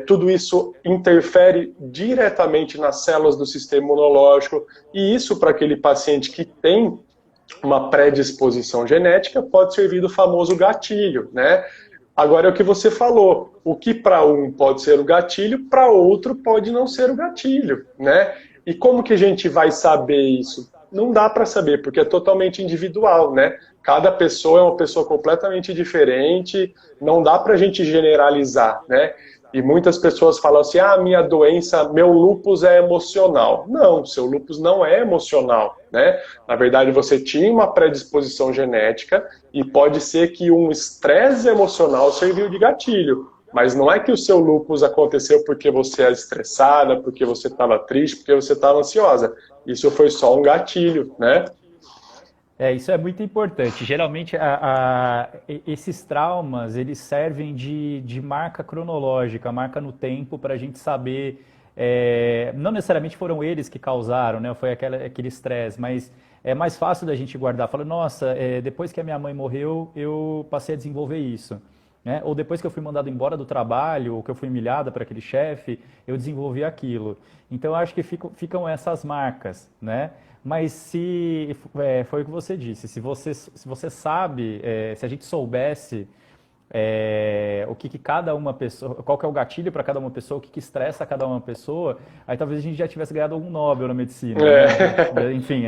tudo isso interfere diretamente nas células do sistema imunológico, e isso para aquele paciente que tem uma predisposição genética pode servir do famoso gatilho, né? Agora é o que você falou, o que para um pode ser o gatilho, para outro pode não ser o gatilho, né? E como que a gente vai saber isso? Não dá para saber, porque é totalmente individual, né? Cada pessoa é uma pessoa completamente diferente, não dá para a gente generalizar, né? E muitas pessoas falam assim, minha doença, meu lúpus é emocional. Não, seu lúpus não é emocional, né? Na verdade, você tinha uma predisposição genética e pode ser que um estresse emocional serviu de gatilho. Mas não é que o seu lúpus aconteceu porque você é estressada, porque você estava triste, porque você estava ansiosa. Isso foi só um gatilho, né? Isso é muito importante. Geralmente, esses traumas, eles servem de marca cronológica, marca no tempo, para a gente saber, não necessariamente foram eles que causaram, né? Foi aquele estresse, mas é mais fácil da gente guardar. Fala, nossa, depois que a minha mãe morreu, eu passei a desenvolver isso. Né? Ou depois que eu fui mandado embora do trabalho, ou que eu fui humilhada para aquele chefe, eu desenvolvi aquilo. Então, eu acho que ficam essas marcas, né? Mas foi o que você disse, se você sabe, se a gente soubesse o que cada uma pessoa, qual que é o gatilho para cada uma pessoa, o que estressa cada uma pessoa, aí talvez a gente já tivesse ganhado algum Nobel na medicina, né? Enfim,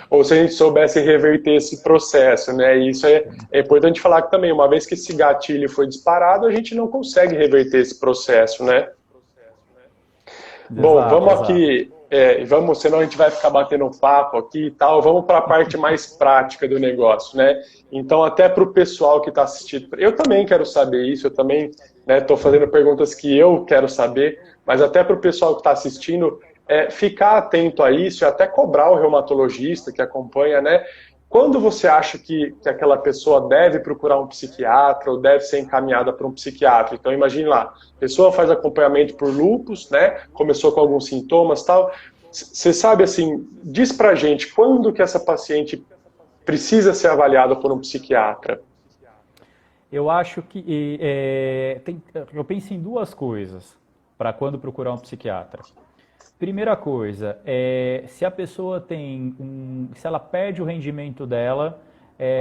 Ou se a gente soubesse reverter esse processo, né? E isso é importante falar que também, uma vez que esse gatilho foi disparado, a gente não consegue reverter esse processo, né? Bom, vamos aqui, senão a gente vai ficar batendo um papo aqui e tal, vamos para a parte mais prática do negócio, né? Então, até para o pessoal que está assistindo, eu também quero saber isso, eu também estou fazendo perguntas que eu quero saber, mas até para o pessoal que está assistindo, ficar atento a isso e até cobrar o reumatologista que acompanha, né? Quando você acha que aquela pessoa deve procurar um psiquiatra ou deve ser encaminhada para um psiquiatra? Então, imagine lá, a pessoa faz acompanhamento por lúpus, né? Começou com alguns sintomas e tal. Você sabe, assim, diz pra gente, quando que essa paciente precisa ser avaliada por um psiquiatra? Eu acho que eu penso em duas coisas para quando procurar um psiquiatra. Primeira coisa, se a pessoa se ela perde o rendimento dela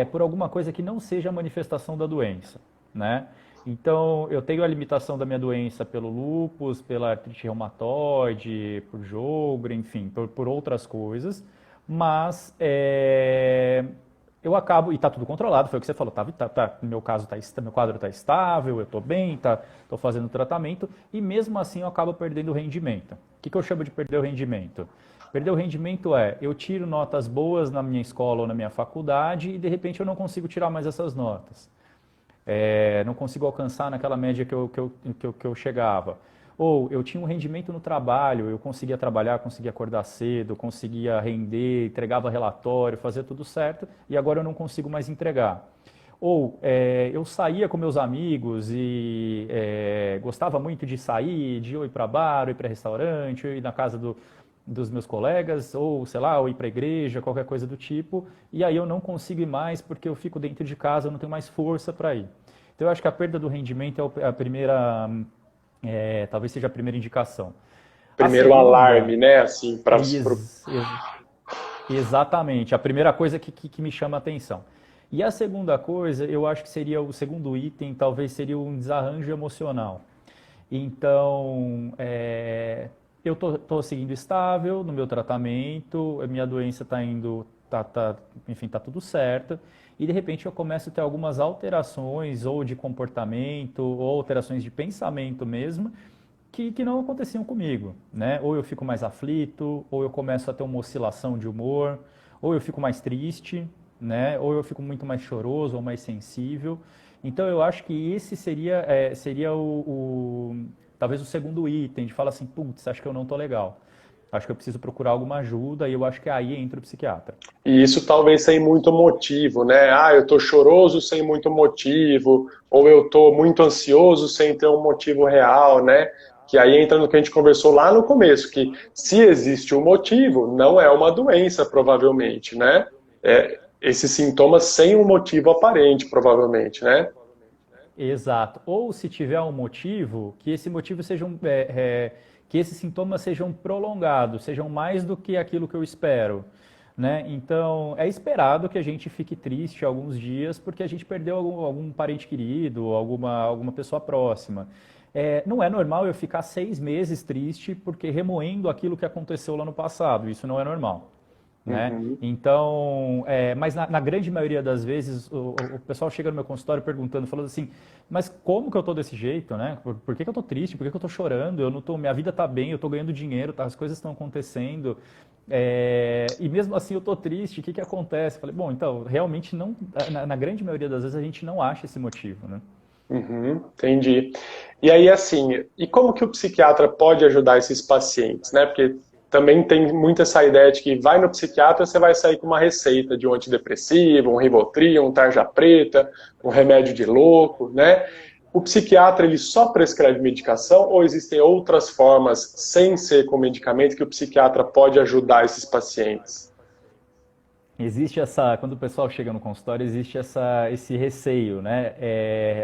por alguma coisa que não seja a manifestação da doença, né? Então, eu tenho a limitação da minha doença pelo lúpus, pela artrite reumatoide, por Sjögren, enfim, por outras coisas, mas eu acabo, e está tudo controlado, foi o que você falou, no meu caso, meu quadro está estável, eu estou bem, estou fazendo tratamento, e mesmo assim eu acabo perdendo o rendimento. O que eu chamo de perder o rendimento? Perder o rendimento eu tiro notas boas na minha escola ou na minha faculdade e de repente eu não consigo tirar mais essas notas. Não consigo alcançar naquela média que eu chegava. Ou eu tinha um rendimento no trabalho, eu conseguia trabalhar, conseguia acordar cedo, conseguia render, entregava relatório, fazia tudo certo, e agora eu não consigo mais entregar. Ou eu saía com meus amigos e gostava muito de sair, de ou ir para bar, ou ir para restaurante, ou ir na casa dos meus colegas, ou sei lá, ou ir para a igreja, qualquer coisa do tipo, e aí eu não consigo ir mais porque eu fico dentro de casa, eu não tenho mais força para ir. Então eu acho que a perda do rendimento é a primeira, talvez seja a primeira indicação. A Primeiro segunda, alarme, né? Assim, para ex- ex- exatamente, a primeira coisa que me chama a atenção. E a segunda coisa, eu acho que seria o segundo item, talvez seria um desarranjo emocional. Então, eu tô seguindo estável no meu tratamento, a minha doença está indo, enfim, tá tudo certo. E de repente eu começo a ter algumas alterações, ou de comportamento, ou alterações de pensamento mesmo, que não aconteciam comigo, né? Ou eu fico mais aflito, ou eu começo a ter uma oscilação de humor, ou eu fico mais triste, né? Ou eu fico muito mais choroso ou mais sensível. Então eu acho que esse seria talvez o segundo item, de falar assim, putz, acho que eu não tô legal. Acho que eu preciso procurar alguma ajuda e eu acho que aí entra o psiquiatra. E isso talvez sem muito motivo, né? Ah, eu tô choroso sem muito motivo, ou eu tô muito ansioso sem ter um motivo real, né? Que aí entra no que a gente conversou lá no começo, que se existe um motivo, não é uma doença, provavelmente, né? Esses sintomas sem um motivo aparente, provavelmente, né? Exato. Ou se tiver um motivo, que esse motivo seja que esses sintomas sejam prolongados, sejam mais do que aquilo que eu espero, né? Então, é esperado que a gente fique triste alguns dias porque a gente perdeu algum parente querido, alguma pessoa próxima. Não é normal eu ficar 6 meses triste porque remoendo aquilo que aconteceu lá no passado. Isso não é normal, né? Uhum. Então, mas na grande maioria das vezes o pessoal chega no meu consultório perguntando, falando assim, mas como que eu tô desse jeito, né? Por que que eu tô triste? Por que que eu tô chorando? Eu não tô, minha vida tá bem, eu tô ganhando dinheiro, tá, as coisas estão acontecendo. E mesmo assim eu tô triste, o que que acontece? Eu falei, bom, então, realmente não, na grande maioria das vezes a gente não acha esse motivo, né? Uhum, entendi. E aí, assim, e como que o psiquiatra pode ajudar esses pacientes, né? Porque também tem muito essa ideia de que vai no psiquiatra, você vai sair com uma receita de um antidepressivo, um Rivotril, um tarja preta, um remédio de louco, né? O psiquiatra, ele só prescreve medicação ou existem outras formas, sem ser com medicamento, que o psiquiatra pode ajudar esses pacientes? Existe quando o pessoal chega no consultório, existe esse receio, né?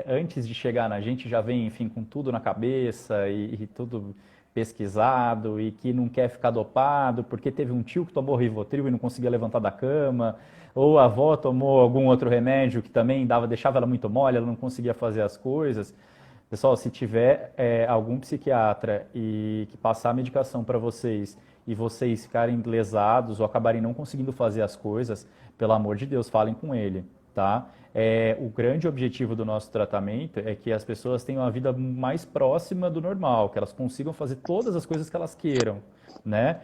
Antes de chegar na gente, já vem, enfim, com tudo na cabeça e tudo pesquisado e que não quer ficar dopado porque teve um tio que tomou Rivotril e não conseguia levantar da cama, ou a avó tomou algum outro remédio que também deixava ela muito mole, ela não conseguia fazer as coisas. Pessoal, se tiver algum psiquiatra e que passar a medicação para vocês e vocês ficarem lesados ou acabarem não conseguindo fazer as coisas, pelo amor de Deus, falem com ele, tá? O grande objetivo do nosso tratamento é que as pessoas tenham uma vida mais próxima do normal, que elas consigam fazer todas as coisas que elas queiram, né?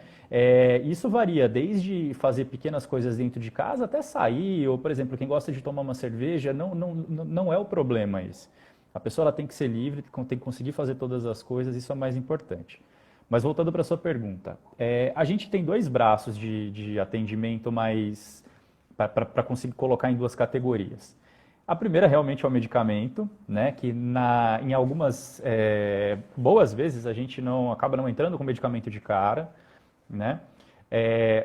Isso varia desde fazer pequenas coisas dentro de casa até sair, ou, por exemplo, quem gosta de tomar uma cerveja, não é o problema isso. A pessoa ela tem que ser livre, tem que conseguir fazer todas as coisas, isso é o mais importante. Mas voltando para a sua pergunta, a gente tem dois braços de atendimento mais para conseguir colocar em duas categorias. A primeira realmente é o medicamento, né? Que em algumas boas vezes a gente acaba não entrando com medicamento de cara, né?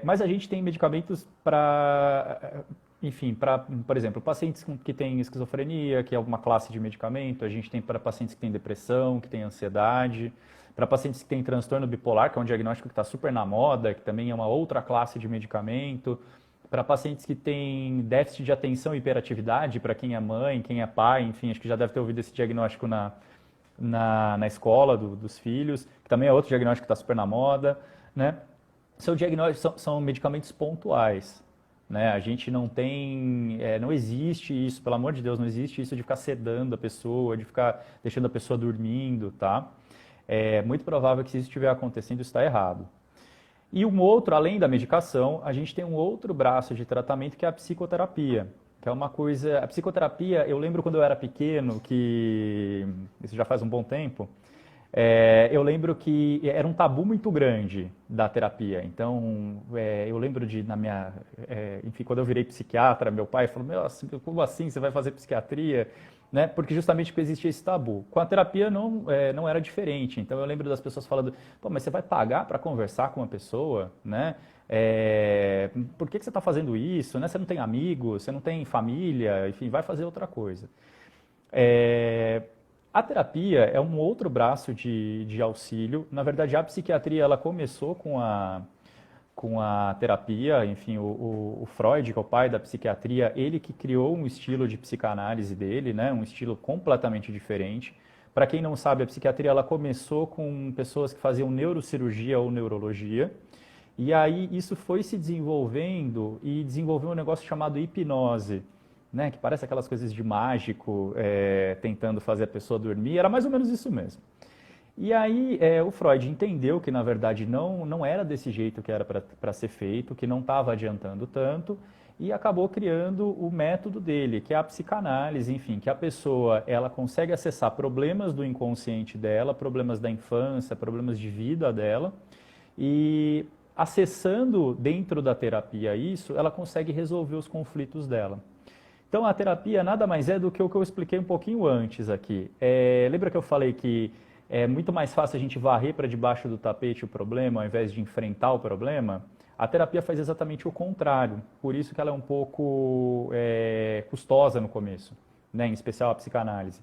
Mas a gente tem medicamentos para, enfim, por exemplo, pacientes que têm esquizofrenia, que é uma classe de medicamento, a gente tem para pacientes que têm depressão, que têm ansiedade, para pacientes que têm transtorno bipolar, que é um diagnóstico que está super na moda, que também é uma outra classe de medicamento, para pacientes que têm déficit de atenção e hiperatividade, para quem é mãe, quem é pai, enfim, acho que já deve ter ouvido esse diagnóstico na escola dos filhos, que também é outro diagnóstico que está super na moda, né? São medicamentos pontuais, né? A gente não tem, não existe isso, pelo amor de Deus, não existe isso de ficar sedando a pessoa, de ficar deixando a pessoa dormindo, tá? É muito provável que se isso estiver acontecendo, isso está errado. E um outro, além da medicação, a gente tem um outro braço de tratamento que é a psicoterapia, que é uma coisa. A psicoterapia, eu lembro quando eu era pequeno, que isso já faz um bom tempo, Eu lembro que era um tabu muito grande da terapia. Então, eu lembro de, enfim, quando eu virei psiquiatra, meu pai falou, meu, como assim você vai fazer psiquiatria? Né? Porque justamente porque existia esse tabu. Com a terapia não era diferente. Então, eu lembro das pessoas falando, pô, mas você vai pagar para conversar com uma pessoa, né? Por que você está fazendo isso? Né? Você não tem amigos, você não tem família, enfim, vai fazer outra coisa. É, a terapia é um outro braço de auxílio. Na verdade, a psiquiatria ela começou com a terapia. Enfim, o Freud, que é o pai da psiquiatria, ele que criou um estilo de psicanálise dele, né? Um estilo completamente diferente. Para quem não sabe, a psiquiatria ela começou com pessoas que faziam neurocirurgia ou neurologia. E aí isso foi se desenvolvendo e desenvolveu um negócio chamado hipnose, né? Que parece aquelas coisas de mágico, tentando fazer a pessoa dormir. Era mais ou menos isso mesmo. E aí o Freud entendeu que na verdade não era desse jeito que era para ser feito, que não estava adiantando tanto, e acabou criando o método dele, que é a psicanálise, enfim, que a pessoa ela consegue acessar problemas do inconsciente dela, problemas da infância, problemas de vida dela, e acessando dentro da terapia isso, ela consegue resolver os conflitos dela. Então a terapia nada mais é do que o que eu expliquei um pouquinho antes aqui. Lembra que eu falei que é muito mais fácil a gente varrer para debaixo do tapete o problema ao invés de enfrentar o problema? A terapia faz exatamente o contrário. Por isso que ela é um pouco custosa no começo, né? Em especial a psicanálise.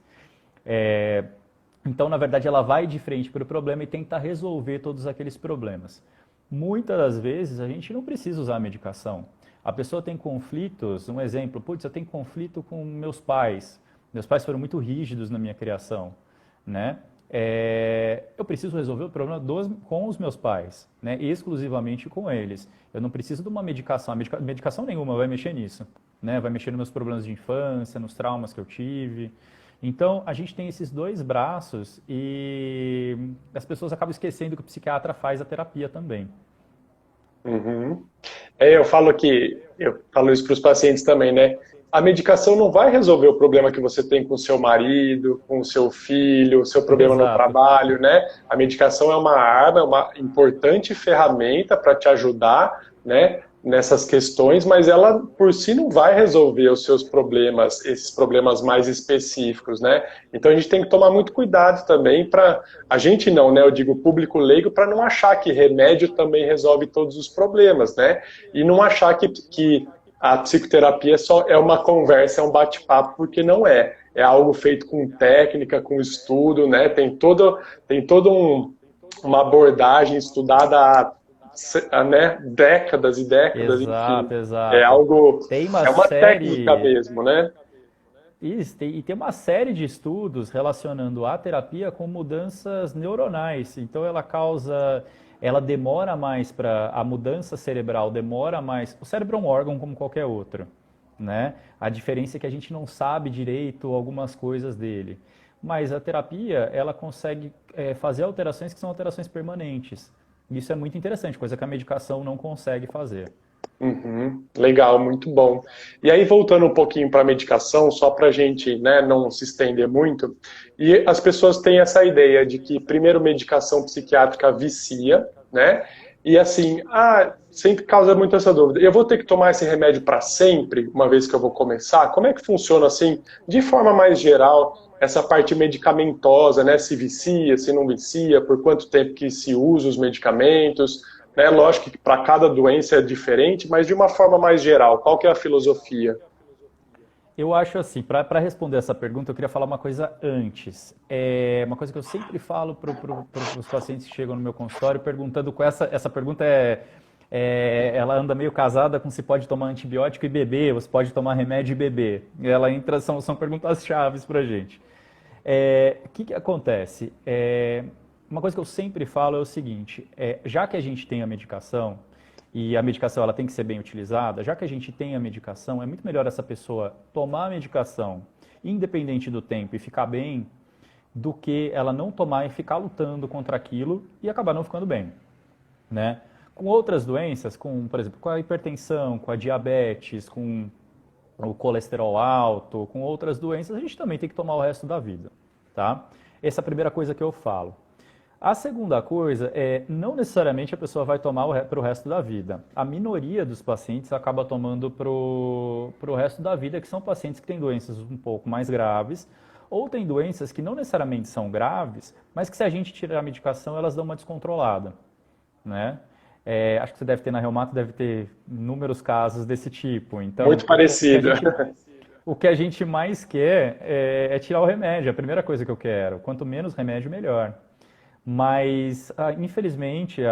Então, na verdade, ela vai de frente para o problema e tenta resolver todos aqueles problemas. Muitas das vezes a gente não precisa usar a medicação. A pessoa tem conflitos, um exemplo, putz, eu tenho conflito com meus pais. Meus pais foram muito rígidos na minha criação, né? Eu preciso resolver o problema com os meus pais, né? Exclusivamente com eles. Eu não preciso de uma medicação. Medicação nenhuma vai mexer nisso, né? Vai mexer nos meus problemas de infância, nos traumas que eu tive. Então, a gente tem esses dois braços e as pessoas acabam esquecendo que o psiquiatra faz a terapia também. Uhum. Eu falo isso para os pacientes também, né? A medicação não vai resolver o problema que você tem com o seu marido, com o seu filho, o seu problema no Exato. trabalho, né? A medicação é uma arma, é uma importante ferramenta para te ajudar, né? Nessas questões, mas ela por si não vai resolver os seus problemas, esses problemas mais específicos, né? Então a gente tem que tomar muito cuidado também para a gente não, né? Eu digo público leigo para não achar que remédio também resolve todos os problemas, né? E não achar que a psicoterapia só é uma conversa, é um bate-papo, porque não é. É algo feito com técnica, com estudo, né? Tem todo uma abordagem estudada né, décadas e décadas, enfim. Exato, É exato. algo, Tem uma é uma técnica série. mesmo, né? Isso, e tem uma série de estudos relacionando a terapia com mudanças neuronais. Então ela demora mais para a mudança cerebral, demora mais. O cérebro é um órgão como qualquer outro, né? A diferença é que a gente não sabe direito algumas coisas dele. Mas a terapia, ela consegue fazer alterações que são alterações permanentes. Isso é muito interessante, coisa que a medicação não consegue fazer. Uhum, legal, muito bom. E aí, voltando um pouquinho para a medicação, só para a gente, né, não se estender muito, e as pessoas têm essa ideia de que, primeiro, medicação psiquiátrica vicia, né? E assim, sempre causa muito essa dúvida. Eu vou ter que tomar esse remédio para sempre, uma vez que eu vou começar? Como é que funciona assim, de forma mais geral, essa parte medicamentosa, né? Se vicia, se não vicia, por quanto tempo que se usa os medicamentos? Né? Lógico que para cada doença é diferente, mas de uma forma mais geral, qual que é a filosofia? Eu acho assim, para responder essa pergunta, eu queria falar uma coisa antes. Uma coisa que eu sempre falo para os pacientes que chegam no meu consultório, perguntando com essa pergunta ela anda meio casada com se pode tomar antibiótico e beber, ou se pode tomar remédio e beber. Ela entra, são perguntas chaves para a gente. Que acontece? Uma coisa que eu sempre falo é o seguinte, já que a gente tem a medicação, e a medicação ela tem que ser bem utilizada, já que a gente tem a medicação, é muito melhor essa pessoa tomar a medicação, independente do tempo, e ficar bem, do que ela não tomar e ficar lutando contra aquilo e acabar não ficando bem, né? Com outras doenças, por exemplo, com a hipertensão, com a diabetes, com o colesterol alto, com outras doenças, a gente também tem que tomar o resto da vida, tá? Essa é a primeira coisa que eu falo. A segunda coisa é, não necessariamente a pessoa vai tomar para o resto da vida. A minoria dos pacientes acaba tomando para o resto da vida, que são pacientes que têm doenças um pouco mais graves, ou têm doenças que não necessariamente são graves, mas que se a gente tirar a medicação, elas dão uma descontrolada, né? Acho que você deve ter na reumato, deve ter inúmeros casos desse tipo. Então, Muito parecido. o que a gente mais quer é tirar o remédio, é a primeira coisa que eu quero. Quanto menos remédio, melhor. Mas, infelizmente,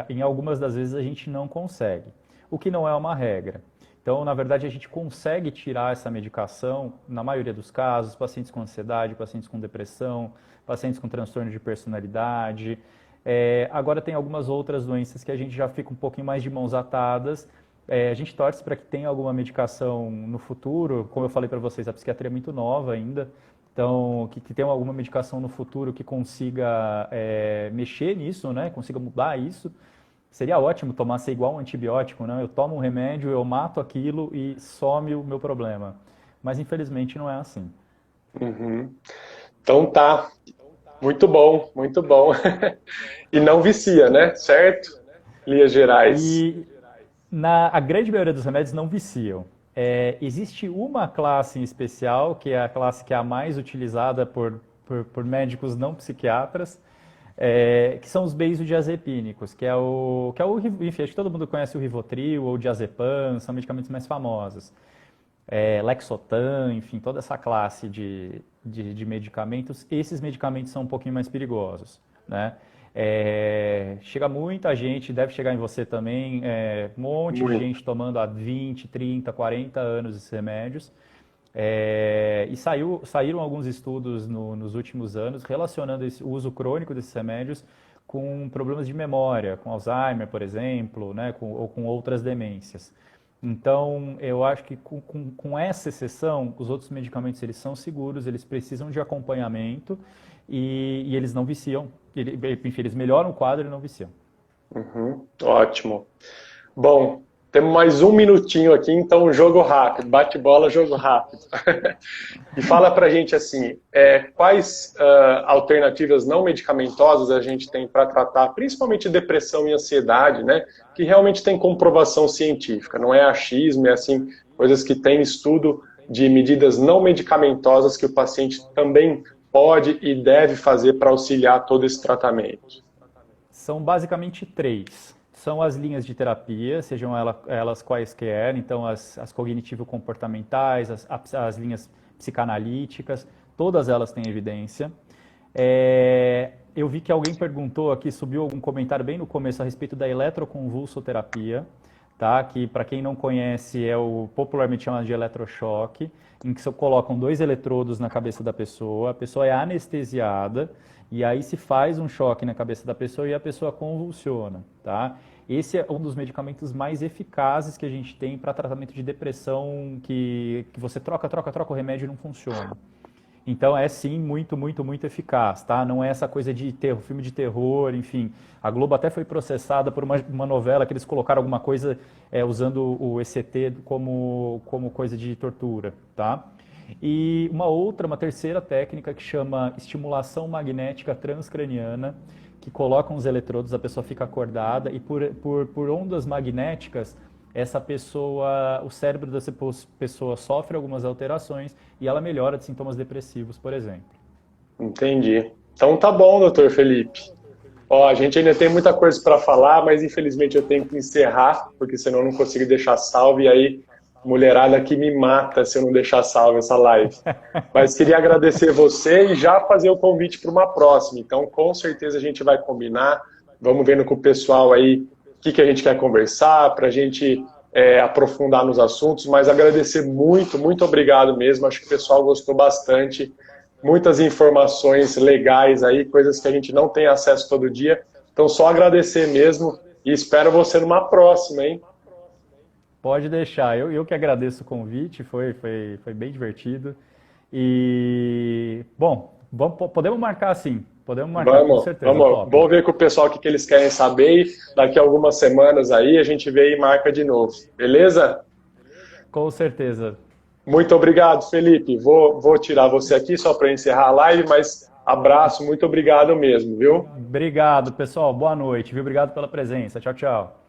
em algumas das vezes a gente não consegue, o que não é uma regra. Então, na verdade, a gente consegue tirar essa medicação, na maioria dos casos, pacientes com ansiedade, pacientes com depressão, pacientes com transtorno de personalidade. Agora, tem algumas outras doenças que a gente já fica um pouquinho mais de mãos atadas. A gente torce para que tenha alguma medicação no futuro. Como eu falei para vocês, a psiquiatria é muito nova ainda. Então, que tenha alguma medicação no futuro que consiga mexer nisso, né? Consiga mudar isso. Seria ótimo tomar ser igual um antibiótico, né? Eu tomo um remédio, eu mato aquilo e some o meu problema. Mas, infelizmente, não é assim. Uhum. Então tá, muito bom, muito bom. E não vicia, né? Certo? Linhas gerais. E a grande maioria dos remédios não viciam. Existe uma classe em especial, que é a classe que é a mais utilizada por médicos não psiquiatras, que são os benzodiazepínicos, enfim, acho que todo mundo conhece o Rivotril ou o diazepam, são medicamentos mais famosos. Lexotan, enfim, toda essa classe de medicamentos, esses medicamentos são um pouquinho mais perigosos, né? Chega muita gente, deve chegar em você também, um monte de Muito. gente tomando há 20, 30, 40 anos esses remédios. E saíram alguns estudos nos últimos anos relacionando o uso crônico desses remédios com problemas de memória, com Alzheimer, por exemplo, né, ou com outras demências. Então, eu acho que com essa exceção, os outros medicamentos eles são seguros, eles precisam de acompanhamento e eles não viciam. Enfim, eles melhoram o quadro e não viciam. Uhum. Ótimo. Bom, temos mais um minutinho aqui, então jogo rápido, bate-bola, jogo rápido. E fala pra gente assim, quais alternativas não medicamentosas a gente tem para tratar, principalmente depressão e ansiedade, né? Que realmente tem comprovação científica, não é achismo, é assim, coisas que tem estudo de medidas não medicamentosas que o paciente também pode e deve fazer para auxiliar todo esse tratamento. São basicamente três. São as linhas de terapia, sejam elas quaisquer, então as cognitivo-comportamentais, as linhas psicanalíticas, todas elas têm evidência. Eu vi que alguém perguntou aqui, subiu algum comentário bem no começo a respeito da eletroconvulsoterapia, tá? Que para quem não conhece é o popularmente chamado de eletrochoque, em que se colocam dois eletrodos na cabeça da pessoa, a pessoa é anestesiada e aí se faz um choque na cabeça da pessoa e a pessoa convulsiona, tá? Esse é um dos medicamentos mais eficazes que a gente tem para tratamento de depressão que você troca o remédio e não funciona. Então é sim muito, muito, muito eficaz, tá? Não é essa coisa de filme de terror, enfim. A Globo até foi processada por uma novela que eles colocaram alguma coisa usando o ECT como coisa de tortura, tá? E uma terceira técnica que chama estimulação magnética transcraniana, que coloca uns eletrodos, a pessoa fica acordada e por ondas magnéticas o cérebro dessa pessoa sofre algumas alterações e ela melhora de sintomas depressivos, por exemplo. Entendi. Então tá bom, doutor Felipe. Ó, a gente ainda tem muita coisa para falar, mas infelizmente eu tenho que encerrar, porque senão eu não consigo deixar salvo, e aí a mulherada aqui me mata se eu não deixar salvo essa live. Mas queria agradecer você e já fazer o convite para uma próxima. Então, com certeza a gente vai combinar, vamos vendo com o pessoal aí o que a gente quer conversar, para a gente aprofundar nos assuntos, mas agradecer muito, muito obrigado mesmo, acho que o pessoal gostou bastante, muitas informações legais aí, coisas que a gente não tem acesso todo dia, então só agradecer mesmo e espero você numa próxima, hein? Pode deixar, eu que agradeço o convite, foi bem divertido e, bom, podemos marcar sim. Podemos marcar, com certeza. Vamos. Vou ver com o pessoal o que eles querem saber. Daqui a algumas semanas aí a gente vê e marca de novo. Beleza? Com certeza. Muito obrigado, Felipe. Vou tirar você aqui só para encerrar a live, mas Abraço, muito obrigado mesmo, viu? Obrigado, pessoal. Boa noite, viu? Obrigado pela presença. Tchau, tchau.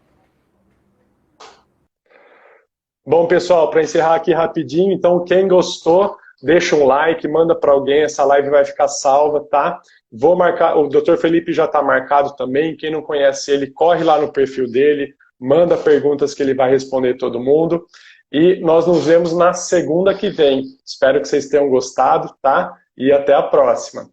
Bom, pessoal, para encerrar aqui rapidinho, então quem gostou, deixa um like, manda para alguém, essa live vai ficar salva, tá? Vou marcar, o Dr. Felipe já está marcado também, quem não conhece ele, corre lá no perfil dele, manda perguntas que ele vai responder todo mundo. E nós nos vemos na segunda que vem. Espero que vocês tenham gostado, tá? E até a próxima.